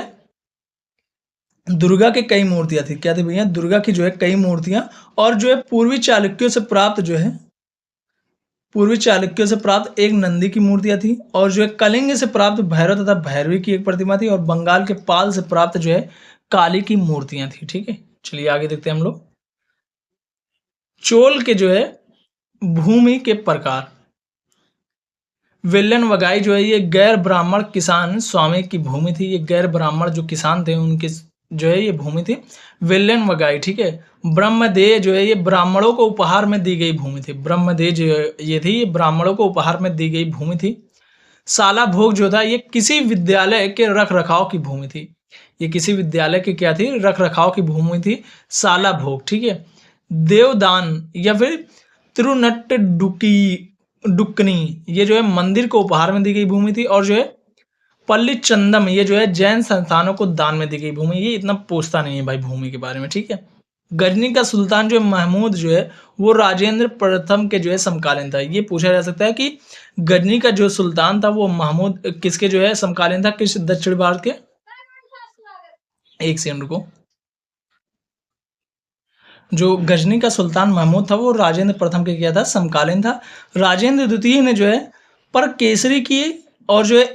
दुर्गा के कई मूर्तियां थी। क्या थी भैया, दुर्गा की जो है कई मूर्तियां, और जो है पूर्वी चालुक्यों से प्राप्त जो है पूर्वी चालुक्यों से प्राप्त एक नंदी की मूर्तियां थी, और जो है कलिंग से प्राप्त भैरव तथा भैरवी की एक प्रतिमा थी, और बंगाल के पाल से प्राप्त जो है काली की मूर्तियां थी। ठीक है, चलिए आगे देखते हैं हम लोग। चोल के जो है भूमि के प्रकार, विल्लन वगाई जो है ये गैर ब्राह्मण किसान स्वामी की भूमि थी। ये गैर ब्राह्मण जो किसान थे उनके जो है ये भूमि थी विल्लन वगाई। ठीक है, ब्रह्मदेह जो है ये ब्राह्मणों को उपहार में दी गई भूमि थी। ब्रह्मदेह जो ये थी ये ब्राह्मणों को उपहार में दी गई भूमि थी। साला भोग जो था ये किसी विद्यालय के रख रखाव की भूमि थी। ये किसी विद्यालय की क्या थी, रख रखाव की भूमि थी, साला भोग। ठीक है, देवदान या फिर तिरुनट्ट डुक्कनी ये जो है मंदिर को उपहार में दी गई भूमि थी, और जो है पल्ली चंदम ये जो है जैन संस्थानों को दान में दी गई भूमि। ये इतना पूछता नहीं है भाई भूमि के बारे में। ठीक है, गजनी का सुल्तान जो है महमूद जो है वो राजेंद्र प्रथम के जो है समकालीन था। ये पूछा जा सकता है कि गजनी का जो सुल्तान था वो महमूद किसके जो है समकालीन था, किस दक्षिण भारत के। एक सेकंड रुको, जो गजनी का सुल्तान महमूद था वो राजेंद्र प्रथम के क्या था, समकालीन था। राजेंद्र द्वितीय ने जो है पर केसरी की और जो है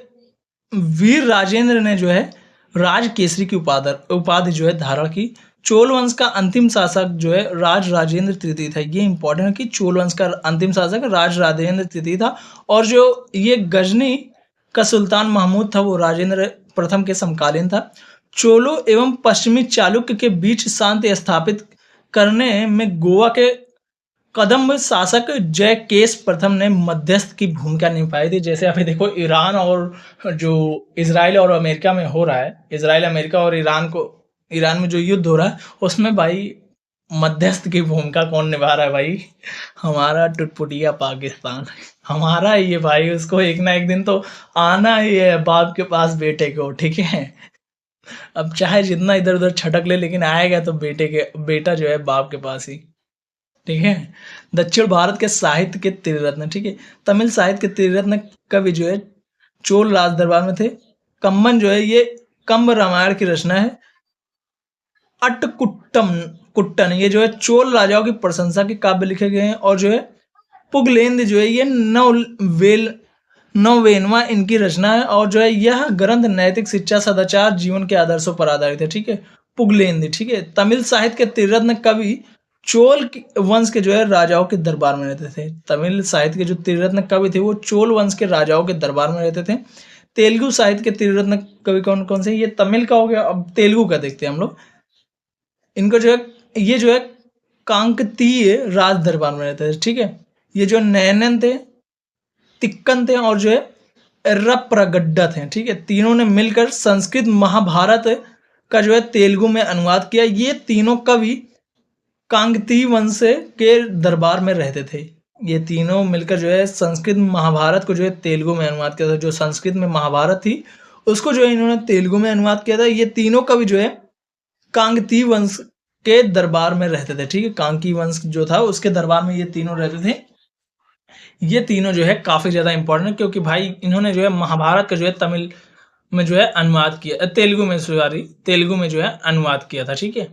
वीर राजेंद्र ने जो है राज केसरी की उपाधि जो है धारण की। चोल वंश का अंतिम शासक जो है राज राजेंद्र तृतीय था। ये इंपॉर्टेंट है कि चोल वंश का अंतिम शासक राज राजेंद्र तृतीय था, और जो ये गजनी का सुल्तान महमूद था वो राजेंद्र प्रथम के समकालीन था। चोलों एवं पश्चिमी चालुक्य के बीच शांति स्थापित करने में गोवा के कदम्ब शासक जयकेश प्रथम ने मध्यस्थ की भूमिका निभाई थी। जैसे अभी देखो ईरान और जो इजराइल और अमेरिका में हो रहा है, इजराइल अमेरिका और ईरान में जो युद्ध हो रहा है उसमें भाई मध्यस्थ की भूमिका कौन निभा रहा है भाई? हमारा टुटपुटिया पाकिस्तान। हमारा ही है भाई, उसको एक ना एक दिन तो आना ही है बाप के पास बेटे को, ठीक है। अब चाहे जितना इधर उधर छटक ले, लेकिन आएगा तो बेटा जो है बाप के पास ही, ठीक है। दक्षिण भारत के साहित्य के त्रिरत्न, ठीक है। तमिल साहित्य के त्रिरत्न कवि जो है चोल राज दरबार में थे। कम्बन जो है ये कंब रामायण की रचना है। अट्टकुट्टम कुट्टन ये जो है चोल राजाओं की प्रशंसा के काव्य लिखे गए हैं। और जो है पुगलेंद जो है ये नौवेनवा इनकी रचना है। और जो है यह ग्रंथ नैतिक शिक्षा, सदाचार, जीवन के आदर्शों पर आधारित है, ठीक है। पुगलेंद, ठीक है। तमिल साहित्य के त्रिरत्न कवि चोल वंश के जो है राजाओं के दरबार में रहते थे। तमिल साहित्य के जो त्रिरत्न कवि थे वो चोल वंश के राजाओं के दरबार में रहते थे। तेलुगु साहित्य के त्रिरत्न कवि कौन कौन से? ये तमिल का हो गया, अब तेलुगु का देखते हैं हम लोग। इनको जो है ये जो है कांकतीय राज दरबार में रहते थे, ठीक है। ये जो नैनन थे, तिक्कन थे और जो है एर्राप्रगड्डा थे, ठीक है। तीनों ने मिलकर संस्कृत महाभारत का जो है तेलुगु में अनुवाद किया। ये तीनों कवि कांगती वंश के दरबार में रहते थे। ये तीनों मिलकर जो है संस्कृत महाभारत को जो है तेलुगु में अनुवाद किया था। जो संस्कृत में महाभारत थी उसको जो है इन्होंने तेलुगु में अनुवाद किया था। ये तीनों कवि जो है कांगती वंश के दरबार में रहते थे, ठीक है। कांकी वंश जो था उसके दरबार में ये तीनों रहते थे। ये तीनों जो है काफी ज्यादा इंपॉर्टेंट है, क्योंकि भाई इन्होंने जो है महाभारत का जो है तमिल में जो है अनुवाद किया, तेलुगु में जो है अनुवाद किया था, ठीक है।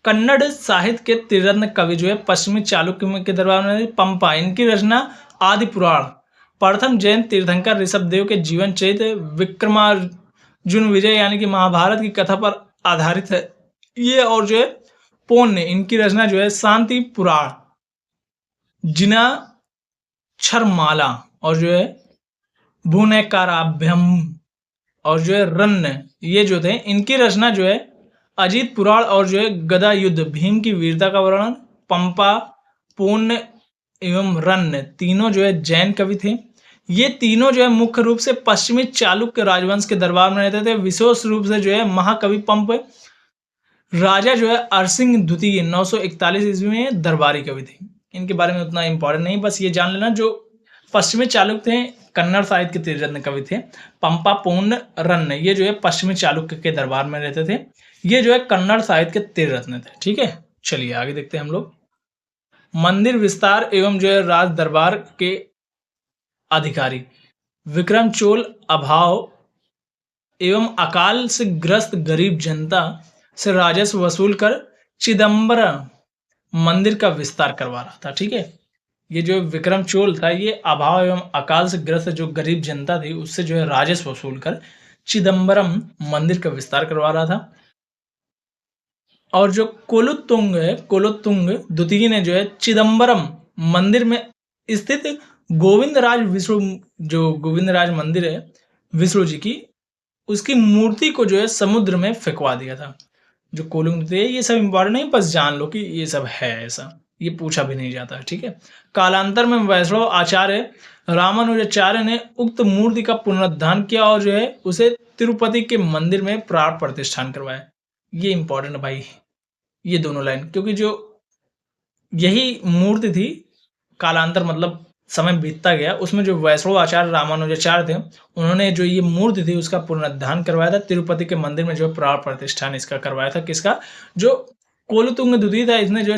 कन्नड़ साहित्य के त्रिरत्न कवि जो है पश्चिमी चालुक्य के दरबार में पंपा, इनकी रचना आदि पुराण, प्रथम जैन तीर्थंकर ऋषभदेव के जीवन चरित्र, विक्रमार्जुन विजय यानी कि महाभारत की कथा पर आधारित है ये। और जो है पौन्य, इनकी रचना जो है शांति पुराण, जिना क्षरमाला और जो है भुवनेकाराभ्यम और जो है रन्न, ये जो थे इनकी रचना जो है अजीत पुराण और जो है गदा युद्ध, भीम की वीरता का वर्णन, पंपा, पूर्ण एवं रन्न, तीनों जो है जैन कवि थे। ये तीनों जो है मुख्य रूप से पश्चिमी चालुक्य राजवंश के दरबार में रहते थे। विशेष रूप से जो है महाकवि पंप राजा जो है अरसिंह द्वितीय 941 ईस्वी में दरबारी कवि थे। इनके बारे में उतना इंपॉर्टेंट नहीं, बस ये जान लेना जो पश्चिमी चालुक्य थे कन्नड़ साहित्य के त्रिरत्न कवि थे। पंपा, पूर्ण, रन्न ये जो है पश्चिमी चालुक्य के दरबार में रहते थे। ये जो है कन्नड़ साहित्य के त्रिरत्न थे, ठीक है। चलिए आगे देखते हैं हम लोग। मंदिर विस्तार एवं जो है राज दरबार के अधिकारी विक्रम चोल अभाव एवं अकाल से ग्रस्त गरीब जनता से राजस्व वसूल कर चिदम्बरम मंदिर का विस्तार करवा रहा था, ठीक है। ये जो विक्रम चोल था ये अभाव एवं अकाल से ग्रस्त जो गरीब जनता थी उससे जो है राजस्व वसूल कर चिदम्बरम मंदिर का विस्तार करवा रहा था। और जो कोलुत्तुंग है, कोलुत्तुंग द्वितीय ने जो है चिदम्बरम मंदिर में स्थित गोविंदराज मंदिर है विष्णु जी की, उसकी मूर्ति को जो है समुद्र में फेंकवा दिया था। जो कोलुंग थे ये सब इंपॉर्टेंट नहीं, बस जान लो कि ये सब है, ऐसा ये पूछा भी नहीं जाता, ठीक है। कालांतर में वैष्णव आचार्य रामानुजाचार्य ने उक्त मूर्ति का पुनरुद्धार किया और जो है उसे तिरुपति के मंदिर में प्राण प्रतिष्ठान करवाया। ये इंपॉर्टेंट है भाई, ये दोनों लाइन, क्योंकि जो यही मूर्ति थी कालांतर मतलब समय बीतता गया, उसमें जो वैष्णव आचार्य रामानुजाचार्य थे उन्होंने जो ये मूर्ति थी उसका पुनरुद्धार करवाया था। तिरुपति के मंदिर में जो प्राण प्रतिष्ठान इसका करवाया था। किसका? जो कोलुतुंग द्वितीय था, इसने जो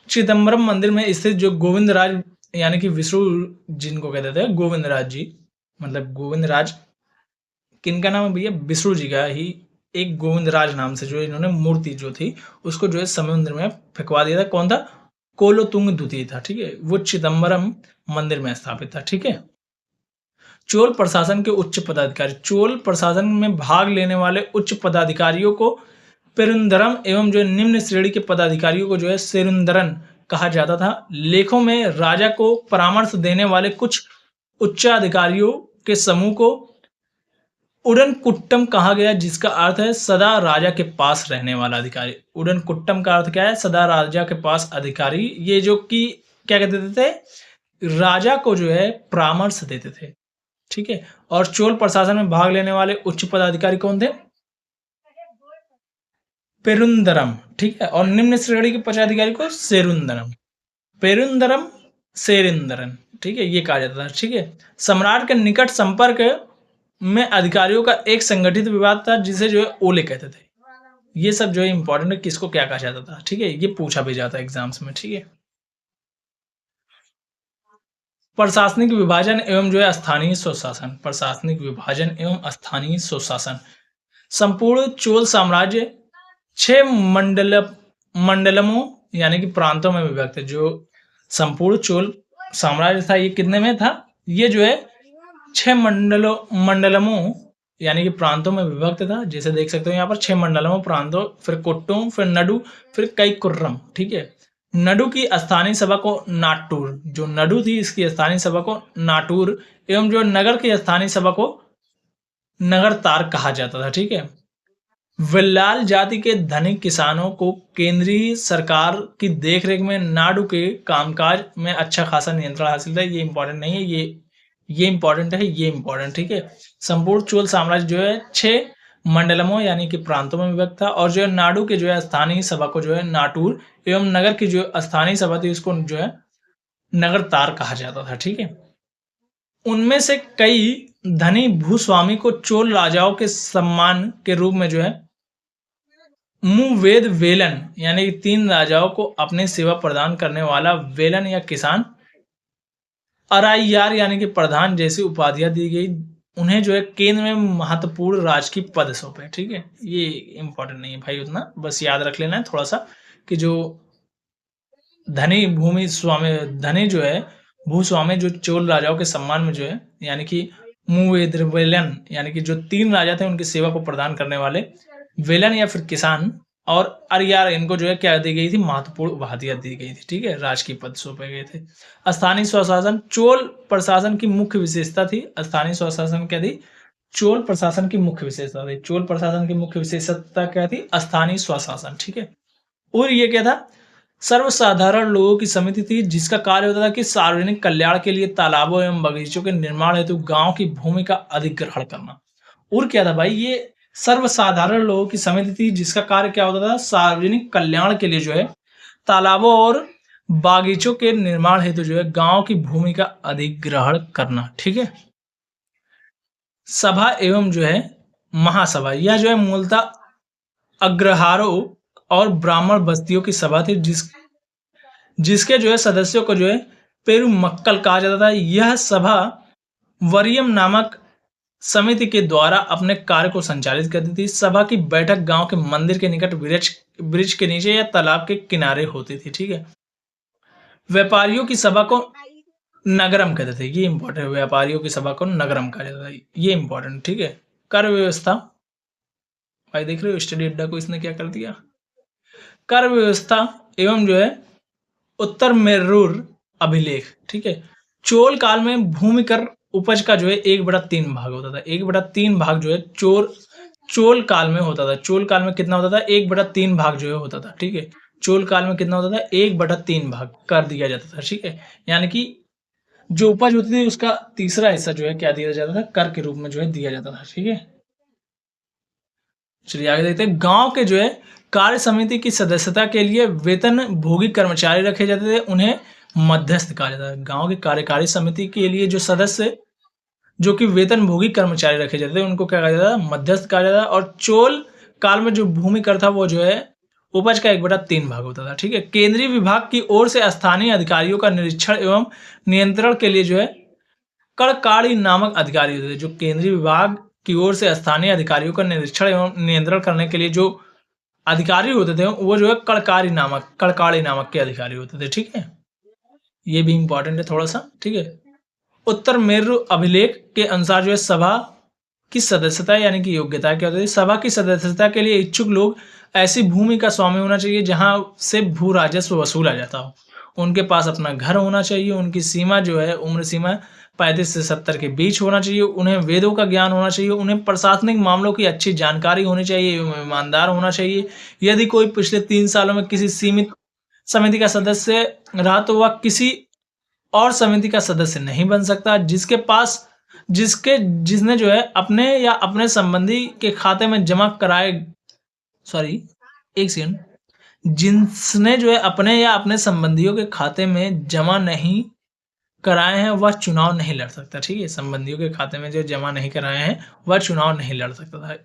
चिदम्बरम मंदिर में स्थित जो गोविंदराज यानी कि विष्णु जिनको कहते थे गोविंदराज जी, मतलब गोविंदराज किनका नाम है भैया? विष्णु जी का ही एक गोविंदराज नाम से जो इन्होंने मूर्ति जो थी उसको जो है समुद्र में फेंकवा दिया था। कौन था? कोलोतुंग द्वितीय था, ठीक है, वो चिदम्बरम मंदिर में स्थापित था, ठीक है। चोल प्रशासन के उच्च पदाधिकारी, चोल प्रशासन में भाग लेने वाले उच्च पदाधिकारियों को पेरुंदरम एवं जो निम्न श्रेणी के पदाधिकारियों को जो है सेरुंदरन कहा जाता था। लेखों में राजा को परामर्श देने वाले कुछ उच्चाधिकारियों के समूह को उडनकुट्टम कहा गया, जिसका अर्थ है सदा राजा के पास रहने वाला अधिकारी। उडनकुट्टम का अर्थ क्या है? सदा राजा के पास अधिकारी। ये जो कि क्या कहते थे? राजा को जो है परामर्श देते थे, ठीक है। और चोल प्रशासन में भाग लेने वाले उच्च पदाधिकारी कौन थे? पेरुंदरम, ठीक है। और निम्न श्रेणी के पदाधिकारी को सेरुंदरम, पेरुंदरम, सेरिंदरन, ठीक है, ये कहा जाता था, ठीक है। सम्राट के निकट संपर्क में अधिकारियों का एक संगठित विवाद था, जिसे जो है ओले कहते थे। ये सब जो है इंपॉर्टेंट है, किसको क्या कहा जाता था, ठीक है, ये पूछा भी जाता है एग्जाम्स में, ठीक है। प्रशासनिक विभाजन एवं जो है स्थानीय स्वशासन, प्रशासनिक विभाजन एवं स्थानीय स्वशासन। संपूर्ण चोल साम्राज्य 6 मंडलमों यानी कि प्रांतों में विभक्त है। जो संपूर्ण चोल साम्राज्य था, ये कितने में था? ये जो है 6 मंडलमों यानी कि प्रांतों में विभक्त था। जैसे देख सकते हो यहाँ पर 6 मंडलमों, प्रांतों, फिर कोट्टों, फिर नडु, फिर कई कुर्रम, ठीक है। नडु की स्थानीय सभा को नाटूर, जो नडु थी इसकी स्थानीय सभा को नाटूर एवं जो नगर की स्थानीय सभा को नगरतार कहा जाता था, ठीक है। विल्लाल जाति के धनिक किसानों को केंद्रीय सरकार की देखरेख में नाडु के कामकाज में अच्छा खासा नियंत्रण हासिल था। ये इंपॉर्टेंट नहीं है, ये इंपॉर्टेंट है, ये इंपॉर्टेंट, ठीक है। संपूर्ण चोल साम्राज्य जो है 6 मंडलमों यानी कि प्रांतों में विभक्त था। और जो है नाडु के जो है स्थानीय सभा को जो है नाटूर एवं नगर की जो स्थानीय सभा थी उसको जो है नगरतार कहा जाता था, ठीक है। उनमें से कई धनी भूस्वामी को चोल राजाओं के सम्मान के रूप में जो है मुवेद वेलन यानी कि 3 राजाओं को अपनी सेवा प्रदान करने वाला वेलन या किसान, अराइयार यानी कि प्रधान जैसी उपाधियां दी गई। उन्हें जो है केंद्र में महत्वपूर्ण राजकीय पद सौंपे, ठीक है। ये इंपॉर्टेंट नहीं है भाई उतना, बस याद रख लेना है थोड़ा सा कि जो धनी भूमि स्वामी, धनी जो है भूस्वामी जो चोल राजाओं के सम्मान में जो है यानी कि मुवेदवेलन यानी कि जो 3 राजा थे उनकी सेवा को प्रदान करने वाले वेलन या फिर किसान और अरियार, इनको जो है क्या दी गई थी? महत्वपूर्ण उपाधियां दी गई थी, ठीक है, राजकीय पद सौंपे गए थे। स्थानीय स्वशासन चोल प्रशासन की मुख्य विशेषता थी। स्थानीय स्वशासन क्या थी? चोल प्रशासन की मुख्य विशेषता थी। चोल प्रशासन की मुख्य विशेषता क्या थी? स्थानीय स्वशासन, ठीक है। और ये क्या था? सर्वसाधारण लोगों की समिति थी, जिसका कार्य होता था कि सार्वजनिक कल्याण के लिए तालाबों एवं बगीचों के निर्माण हेतु गांव की भूमि का अधिग्रहण करना। और क्या था भाई? ये सर्वसाधारण लोगों की समिति थी, जिसका कार्य क्या होता था? सार्वजनिक कल्याण के लिए जो है तालाबों और बागीचों के निर्माण हेतु जो है गांव की भूमि का अधिग्रहण करना, ठीक है। सभा एवं जो है महासभा, यह जो है मूलतः अग्रहारों और ब्राह्मण बस्तियों की सभा थी, जिसके जो है सदस्यों को जो है पेरुमक्कल कहा जाता था। यह सभा वरियम नामक समिति के द्वारा अपने कार्य को संचालित करती थी। सभा की बैठक गांव के मंदिर के निकट वृक्ष के नीचे या तालाब के किनारे होती थी, ठीक है। व्यापारियों की सभा को नगरम कहते थे, ये इंपॉर्टेंट है। व्यापारियों की सभा को नगरम कहा जाता था, ये इंपॉर्टेंट, ठीक है। कर व्यवस्था, भाई देख रहे हो स्टडी अड्डा को इसने क्या कर दिया? कर व्यवस्था एवं जो है उत्तर मेरूर अभिलेख, ठीक है। चोल काल में भूमि कर उपज का जो है 1/3 भाग होता था। 1/3 भाग जो है चोल काल में होता था। चोल काल में कितना होता था? 1/3 भाग जो है होता था, ठीक है। चोल काल में कितना होता था? 1/3 भाग कर दिया जाता था, ठीक है। यानी कि जो उपज होती थी उसका तीसरा हिस्सा जो है क्या दिया जाता था? कर के रूप में जो है दिया जाता था, ठीक है। चलिए आगे देखते हैं। गांव के जो है कार्य समिति की सदस्यता के लिए वेतन भोगी कर्मचारी रखे जाते थे, उन्हें मध्यस्थ कहा जाता है। गांव की कार्यकारी समिति के लिए जो सदस्य जो कि वेतन भोगी कर्मचारी रखे जाते थे उनको क्या कहा जाता है? मध्यस्थ कहा जाता है। और चोल काल में जो भूमि कर था वो जो है उपज का 1/3 भाग होता था, ठीक है। केंद्रीय विभाग की ओर से स्थानीय अधिकारियों का निरीक्षण एवं नियंत्रण के लिए जो है कड़काड़ी नामक अधिकारी होते थे। जो केंद्रीय विभाग की ओर से स्थानीय अधिकारियों का निरीक्षण एवं नियंत्रण करने के लिए जो अधिकारी होते थे वो जो है कड़काड़ी नामक के अधिकारी होते थे, ठीक है? ये भी इम्पोर्टेंट है थोड़ा-सा, ठीक है? उत्तर मेरु अभिलेख के अनुसार जो है सभा की सदस्यता यानी कि योग्यता क्या होती है? सभा की सदस्यता के लिए इच्छुक लोग ऐसी भूमि का स्वामी होना चाहिए जहाँ से भू राजस्व वसूला जाता हो। उनके पास अपना घर होना चाहिए, उनकी सीमा जो है उम्र सीमा 35 से 70 के बीच होना चाहिए, उन्हें वेदों का ज्ञान होना चाहिए, उन्हें प्रशासनिक मामलों की अच्छी जानकारी होनी चाहिए एवं ईमानदार होना चाहिए। यदि कोई पिछले 3 सालों में किसी सीमित समिति का सदस्य रहा तो वह किसी और समिति का सदस्य नहीं बन सकता। जिसने जो है अपने या अपने संबंधी के खाते में जमा कराए सॉरी 1 सेकंड जिसने जो है अपने या अपने संबंधियों के खाते में जमा नहीं कराए हैं वह चुनाव नहीं लड़ सकता, ठीक है? संबंधियों के खाते में जो जमा नहीं कराए हैं वह चुनाव नहीं लड़ सकता था।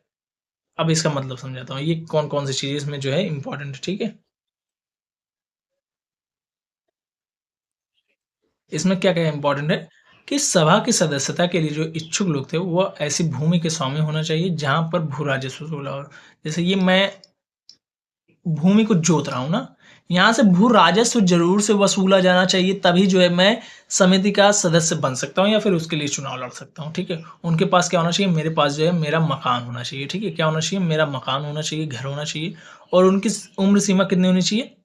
अब इसका मतलब समझाता हूँ, ये कौन-कौन सी चीज़ें इसमें जो है इम्पोर्टेंट है, ठीक है? इसमें क्या-क्या इम्पोर्टेंट है कि सभा की सदस्यता के लिए जो इच्छुक लोग थे, वो ऐसी भूमि के स्वामी होना चाहिए जहाँ पर भू राजस्व वसूला हो। जैसे ये मैं भूमि को जोत रहा हूँ ना, यहाँ से भू राजस्व ज़रूर से वसूला जाना चाहिए तभी जो है मैं समिति का सदस्य बन सकता हूँ या फिर उसके लिए चुनाव लड़ सकता हूँ, ठीक है? उनके पास क्या होना चाहिए? मेरे पास जो है मेरा मकान होना चाहिए, ठीक है? क्या होना चाहिए? मेरा मकान होना चाहिए, घर होना चाहिए और उनकी उम्र सीमा कितनी होनी चाहिए?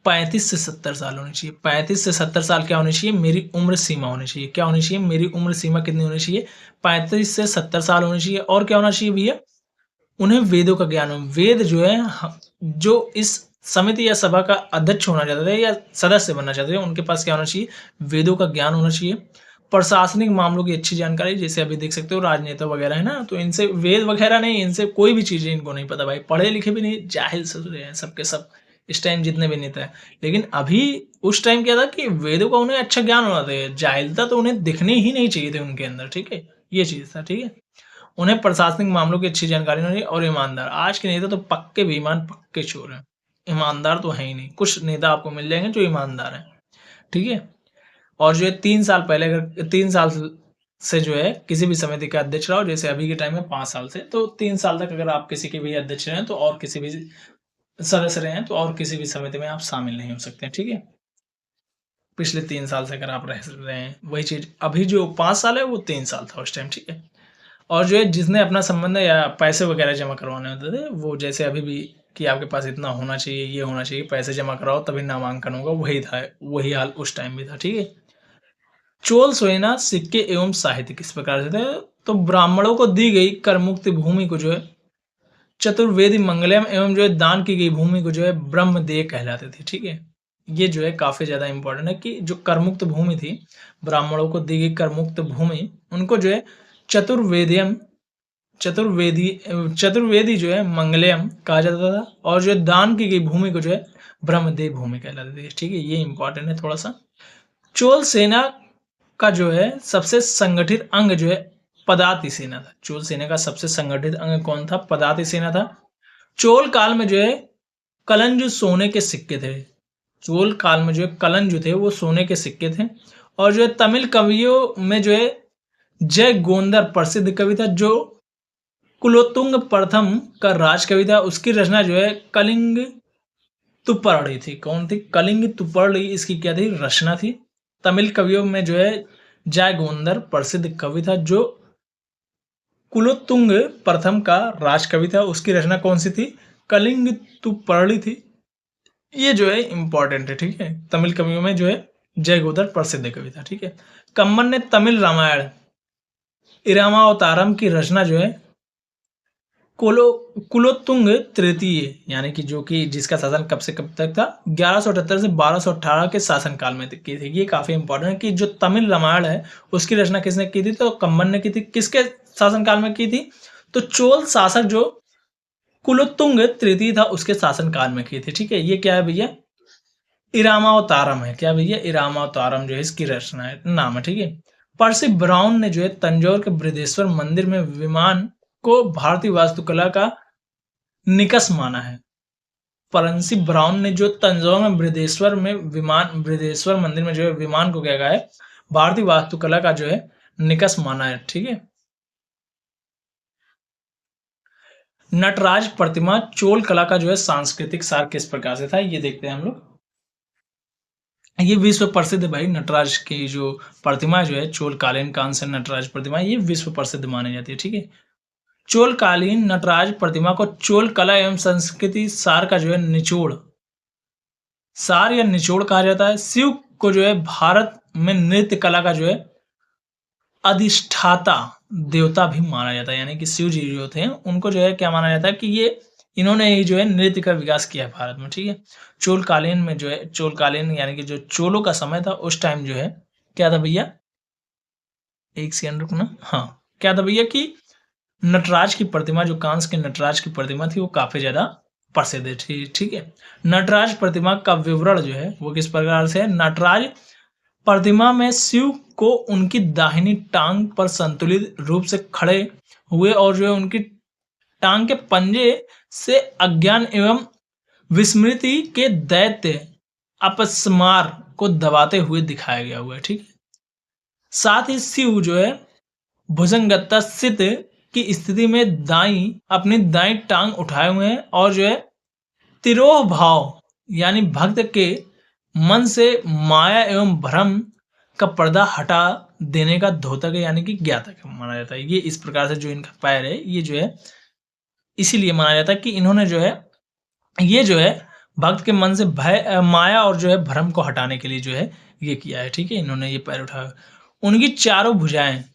35 से 70 साल होनी चाहिए। 35 से 70 साल क्या होनी चाहिए? मेरी उम्र सीमा होनी चाहिए। क्या होनी चाहिए? मेरी उम्र सीमा कितनी होनी चाहिए? 35 से 70 साल होनी चाहिए और क्या होना चाहिए भैया? उन्हें वेदों का ज्ञान हो। वेद जो है जो इस समिति या सभा का अध्यक्ष होना चाहते थे या सदस्य बनना चाहते थे, उनके पास क्या होना चाहिए? वेदों का ज्ञान होना चाहिए। प्रशासनिक मामलों की अच्छी जानकारी जैसे अभी देख सकते हो राजनेता वगैरह है ना, तो इनसे वेद वगैरह नहीं, इनसे कोई भी चीज़ें इनको नहीं पता भाई। पढ़े लिखे भी नहीं, जाहिल ससुरे हैं सब के सब। इस टाइम जितने भी नेता हैं। लेकिन अभी उस टाइम क्या था कि वेदों का उन्हें अच्छा ज्ञान होना था। जाहिलता तो उन्हें दिखनी ही नहीं चाहिए थी उनके अंदर, ठीक है? ये चीज़ था, ठीक है? उन्हें प्रशासनिक मामलों की अच्छी जानकारी होनी चाहिए और ईमानदार। आज के नेता तो पक्के बेईमान, पक्के चोर हैं। ईमानदार तो हैं ही नहीं। कुछ नेता आपको मिल जाएँगे जो ईमानदार हैं, ठीक है? और जो है 3 साल पहले अगर 3 साल से जो है किसी भी समिति का अध्यक्ष रहो, जैसे अभी के टाइम में 5 साल से, तो 3 साल तक अगर आप किसी के भी अध्यक्ष रहे हैं तो और किसी भी सदस्य रहे हैं तो और किसी भी समिति में आप शामिल नहीं हो सकते हैं, ठीक है? पिछले 3 साल से अगर आप रह रहे हैं, वही चीज़ अभी जो 5 साल है वो 3 साल था उस टाइम, ठीक है? और जो है जिसने अपना संबंध या पैसे वगैरह जमा करवाने होते थे, वो जैसे अभी भी कि आपके पास इतना होना चाहिए, ये होना चाहिए, पैसे जमा कराओ तभी नामांकन होगा, वही था, वही हाल उस टाइम भी था, ठीक है? चोल सोना सिक्के एवं साहित्य किस प्रकार से थे? तो ब्राह्मणों को दी गई करमुक्त भूमि को जो है चतुर्वेदी मंगलम एवं जो है दान की गई भूमि को जो है ब्रह्मदेय कहलाते थे, ठीक है? ये जो है काफ़ी ज़्यादा इम्पोर्टेंट है कि जो करमुक्त भूमि थी, ब्राह्मणों को दी गई करमुक्त भूमि, उनको जो है चतुर्वेदियम चतुर्वेदी चतुर्वेदी जो है मंगलम कहा जाता था और जो है दान की गई भूमि को जो है ब्रह्मदेव भूमि कहलाती थी, ठीक है? ये इम्पोर्टेंट है थोड़ा-सा। चोल सेना का जो है सबसे संगठित अंग जो है पदाति सेना था। चोल सेना का सबसे संगठित अंग कौन था? पदाति सेना था। चोल काल में जो है कलंज सोने के सिक्के थे। चोल काल में जो है कलंज जो थे वो सोने के सिक्के थे और जो है तमिल कवियों में जो है जय गोंदर प्रसिद्ध कवि था जो कुलोत्तुंग प्रथम का राजकवि था। उसकी रचना जो है कलिंग तुपर्णी थी। कौन थी? कलिंग तुपर्णी इसकी क्या थी? रचना थी। तमिल कवियों में जो है जय गोंदर प्रसिद्ध कवि था जो कुलोत्तुंग प्रथम का राजकवि था। उसकी रचना कौन सी थी? कलिंग तुपर्णी थी। ये जो है इम्पोर्टेंट है, ठीक है? तमिल कवियों में जो है जय गोदर प्रसिद्ध कवि था, ठीक है? कम्मन ने तमिल रामायण इरामावतारम की रचना जो है कोलो कुलोत्तुंग तृतीय यानी कि जो कि जिसका शासन कब से कब तक था 1178 से 1218 के शासनकाल में की थी। ये काफी इंपॉर्टेंट है कि जो तमिल रामायण है उसकी रचना किसने की थी? तो कम्मन ने की थी। किसके शासनकाल में की थी? तो चोल शासक जो कुलोत्तुंग तृतीय था उसके शासनकाल में की थी, ठीक है? ये क्या है भैया? इरामावतारम है। क्या भैया? इरामावतारम जो है इसकी रचना है, नाम है, ठीक है? पर्सी ब्राउन ने जो है तंजौर के बृहदेश्वर मंदिर में विमान को भारतीय वास्तुकला का निकष माना है। परंसी ब्राउन ने जो तंजौर में बृहदेश्वर मंदिर में जो है विमान को क्या कहा है? भारतीय वास्तुकला का जो है निकष माना है, ठीक है? नटराज प्रतिमा चोल कला का जो है सांस्कृतिक सार किस प्रकार से था, ये देखते हैं हम लोग। ये विश्व प्रसिद्ध है भाई, नटराज की जो प्रतिमा जो है चोल कालीन कांस्य नटराज प्रतिमा, ये विश्व प्रसिद्ध मानी जाती है, ठीक है। चोल कालीन नटराज प्रतिमा को चोल कला एवं संस्कृति सार का जो है निचोड़ सार या निचोड़ कहा जाता है। शिव को जो है भारत में नृत्य कला का जो है अधिष्ठाता देवता भी माना जाता है, यानी कि शिव जी जो थे उनको जो है क्या माना जाता है कि ये इन्होंने ही जो है नृत्य का विकास किया है भारत में, ठीक है। चोल कालीन में जो है चोल कालीन यानी कि जो चोलों का समय था उस टाइम जो है क्या था भैया, एक सेकंड रुकना, हाँ, क्या था भैया कि नटराज की प्रतिमा जो कांस्य के नटराज की प्रतिमा थी वो काफी ज्यादा प्रसिद्ध है, ठीक है। नटराज प्रतिमा का विवरण जो है वो किस प्रकार से है। नटराज प्रतिमा में शिव को उनकी दाहिनी टांग पर संतुलित रूप से खड़े हुए और जो है उनकी टांग के पंजे से अज्ञान एवं विस्मृति के दैत्य अपस्मार को दबाते हुए दिखाया गया हुआ है, ठीक है। साथ ही शिव जो है भुजंगता स्थित की स्थिति में अपनी दाई टांग उठाए हुए हैं और जो है तिरोह भाव यानी भक्त के मन से माया एवं भ्रम का पर्दा हटा देने का द्योतक यानी कि ज्ञातक माना जाता है। ये इस प्रकार से जो इनका पैर है ये जो है इसीलिए माना जाता है कि इन्होंने जो है ये जो है भक्त के मन से भय माया और जो है भ्रम को हटाने के लिए जो है ये किया है, ठीक है। इन्होंने ये पैर उठाया। उनकी जो चारों भुजाएं हैं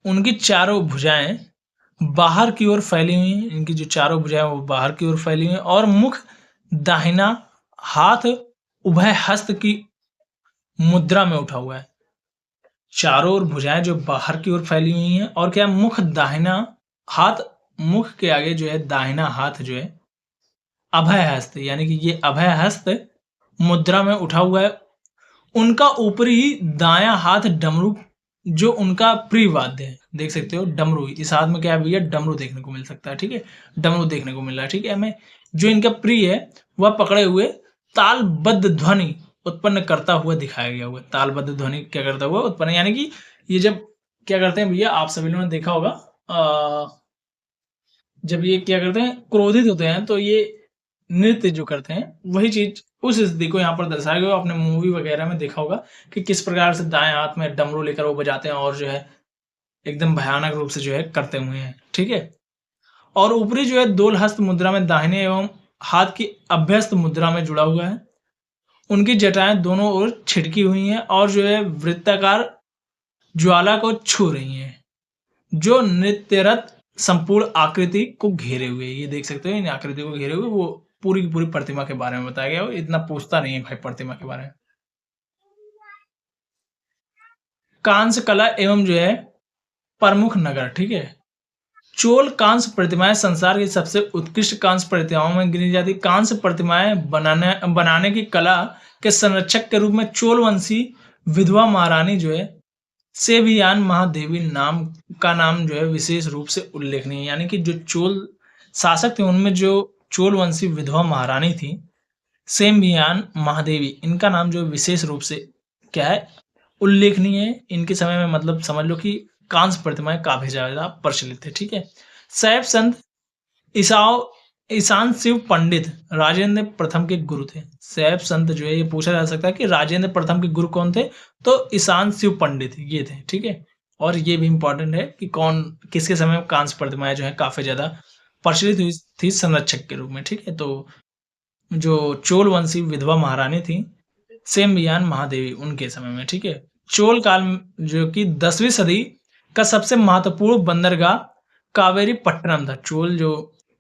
उनकी चारों भुजाएं बाहर की ओर फैली हुई हैं। इनकी जो चारों भुजाएं वो बाहर की ओर फैली हुई हैं और मुख दाहिना हाथ उभय हस्त की मुद्रा में उठा हुआ है। चारों ओर भुजाएं जो बाहर की ओर फैली हुई हैं और क्या मुख दाहिना हाथ, मुख के आगे जो है दाहिना हाथ जो है अभय हस्त यानी कि ये अभय हस्त मुद्रा में उठा हुआ है। उनका ऊपरी दायां हाथ डमरू जो उनका प्रिय वाद्य है, देख सकते हो डमरू, इस हाथ में क्या है भैया डमरू देखने को मिल सकता है, ठीक है। डमरू देखने को मिल रहा है, ठीक है। हमें जो इनका प्रिय है वह पकड़े हुए तालबद्ध ध्वनि उत्पन्न करता हुआ दिखाया गया हुआ है। तालबद्ध ध्वनि क्या करता हुआ उत्पन्न यानी कि ये जब क्या करते हैं भैया, आप सभी लोगों ने देखा होगा जब ये क्या करते हैं क्रोधित होते हैं तो ये नृत्य जो करते हैं वही चीज उस स्थिति को यहाँ पर दर्शाया गया। आपने मूवी वगैरह में देखा होगा कि किस प्रकार से दाएं हाथ में डमरू लेकर वो बजाते हैं और जो है एकदम भयानक रूप से जो है करते हुए हैं, ठीक है। और ऊपरी जो है दोल हस्त मुद्रा में दाहिने एवं हाथ की अभ्यस्त मुद्रा में जुड़ा हुआ है। उनकी जटाएं दोनों ओर छिटकी हुई हैं और जो है वृत्ताकार ज्वाला को छू रही हैं जो नृत्यरत संपूर्ण आकृति को घेरे हुए, ये देख सकते हो इन आकृति को घेरे हुए। वो पूरी की पूरी प्रतिमा के बारे में बताया गया। वो इतना पूछता नहीं है भाई प्रतिमा के बारे में। कांस्य कला एवं जो है प्रमुख नगर, ठीक है। चोल कांस्य प्रतिमाएं संसार की सबसे उत्कृष्ट कांस्य प्रतिमाओं में गिनी जाती। कांस्य प्रतिमाएं बनाने की कला के संरक्षक के रूप में चोल वंशी विधवा महारानी जो है सेबियान महादेवी का नाम जो है विशेष रूप से उल्लेखनीय है। यानी कि जो चोल शासक थे उनमें जो चोल वंशी विधवा महारानी थी सेबियान महादेवी, इनका नाम जो विशेष रूप से क्या है उल्लेखनीय है। इनके समय में मतलब समझ लो कि कांस्य प्रतिमाएं काफी ज्यादा प्रचलित थे, ठीक है। सैफ संत ईशान शिव पंडित राजेंद्र प्रथम के गुरु थे। सैफ संत जो है ये पूछा जा सकता है कि राजेंद्र प्रथम के गुरु कौन थे, तो ईशान शिव पंडित ये थे, ठीक है। और ये भी इंपॉर्टेंट है कि कौन किसके समय में कांस्य प्रतिमाएं जो है काफी ज्यादा प्रचलित हुई थी संरक्षक के रूप में, ठीक है। तो जो चोल वंशी विधवा महारानी थी सेम्बियान महादेवी उनके समय में, ठीक है। चोल काल जो कि 10वीं सदी का सबसे महत्वपूर्ण बंदरगाह कावेरी पट्टनम था। चोल जो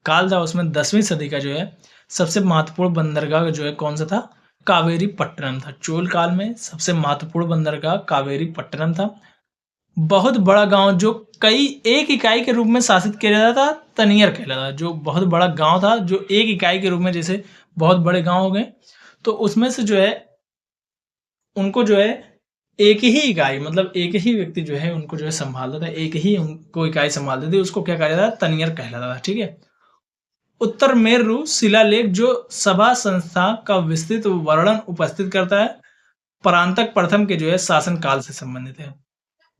काल था उसमें 10वीं सदी का जो है सबसे महत्वपूर्ण बंदरगाह जो है कौन सा था, कावेरी पट्टनम था। चोल काल में सबसे महत्वपूर्ण बंदरगाह कावेरी पट्टनम था। बहुत बड़ा गांव जो कई एक इकाई के रूप में शासित किया जाता था तनियर कहलाता था। जो बहुत बड़ा गांव था जो एक इकाई के रूप में, जैसे बहुत बड़े गांव हो गए तो उसमें से जो है उनको जो है एक ही इकाई मतलब एक ही व्यक्ति जो है उनको जो है संभालता था, एक ही उनको इकाई संभालते थे, उसको क्या कहा जाता था तनियर कहलाता था, ठीक है। उत्तर मेरु शिलालेख जो सभा संस्था का विस्तृत वर्णन उपस्थित करता है परांतक प्रथम के जो है शासन काल से संबंधित है।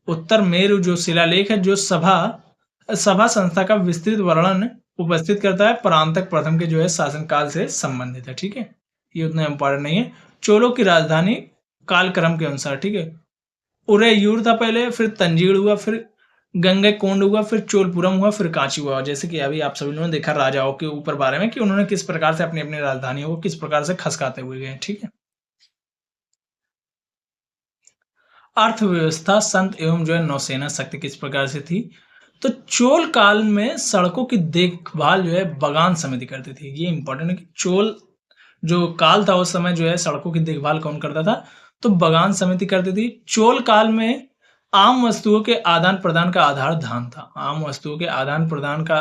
उत्तर मेरु जो शिलालेख है जो सभा सभा संस्था का विस्तृत वर्णन उपस्थित करता है, परांतक प्रथम के जो है शासनकाल से संबंधित है। ठीक है, ये उतना इंपॉर्टेंट नहीं है। चोलों की राजधानी कालक्रम के अनुसार, ठीक है, उदययूर था पहले, फिर तंजीर हुआ, फिर गंगैकोंड हुआ, फिर चोलपुरम हुआ, फिर कांची हुआ। जैसे कि अभी आप सभी लोगों ने देखा राजाओं के ऊपर बारे में कि उन्होंने किस प्रकार से अपनी अपनी राजधानियों को किस प्रकार से खसकाते हुए गए। ठीक है, अर्थव्यवस्था संत एवं जो है नौसेना शक्ति किस प्रकार से थी, तो चोल काल में सड़कों की देखभाल जो है बगान समिति करती थी। ये इंपॉर्टेंट है कि चोल जो काल था उस समय जो है सड़कों की देखभाल कौन करता था, तो बगान समिति करती थी। चोल काल में आम वस्तुओं के आदान प्रदान का आधार धान था। आम वस्तुओं के आदान प्रदान का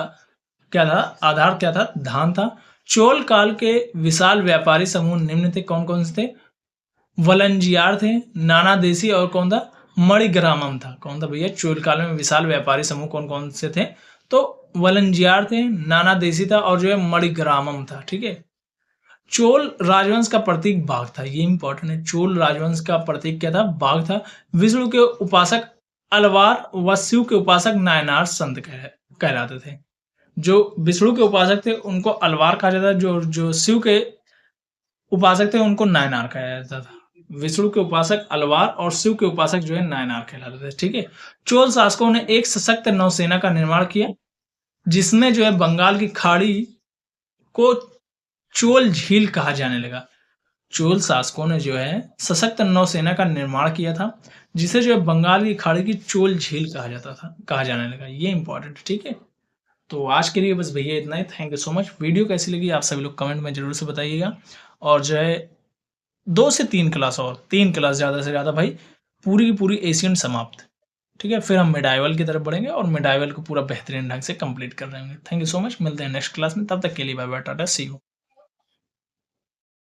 क्या था, आधार क्या था, धान था। चोल काल के विशाल व्यापारी समूह निम्न थे, कौन कौन से थे, वलंजियार थे, नाना देशी और कौन था, मणिग्रामम था। कौन था भैया, चोल काल में विशाल व्यापारी समूह कौन कौन से थे, तो वलंजियार थे, नाना देशी था और जो है मणिग्रामम था। ठीक है, चोल राजवंश का प्रतीक बाघ था। ये इंपॉर्टेंट है, चोल राजवंश का प्रतीक क्या था, बाघ था। विष्णु के उपासक अलवार व शिव के उपासक नायनार संत कहलाते थे। जो विष्णु के उपासक थे उनको अलवार कहा जाता था, जो जो शिव के उपासक थे उनको नायनार कहा जाता था। विष्णु के उपासक अलवार और शिव के उपासक जो है नायनार कहलाते थे। ठीक है, चोल शासकों ने एक सशक्त नौसेना का निर्माण किया, जिसमें जो है बंगाल की खाड़ी को चोल झील कहा जाने लगा। चोल शासकों ने जो है सशक्त नौसेना का निर्माण किया था, जिसे जो है बंगाल की खाड़ी की चोल झील कहा जाने लगा। ये इंपॉर्टेंट, ठीक है। तो आज के लिए बस भैया इतना ही। Thank you so much. Video कैसी लगी आप सभी लोग कमेंट में जरूर से बताइएगा। और जो है 2 से 3 क्लास और 3 क्लास ज़्यादा से ज़्यादा भाई पूरी की पूरी एशियन समाप्त। ठीक है, फिर हम मिडाइवल की तरफ बढ़ेंगे और मिडाइवल को पूरा बेहतरीन ढंग से कंप्लीट कर रहे होंगे। Thank you so much. मिलते हैं नेक्स्ट क्लास में, तब तक के लिए bye bye, tata, see you.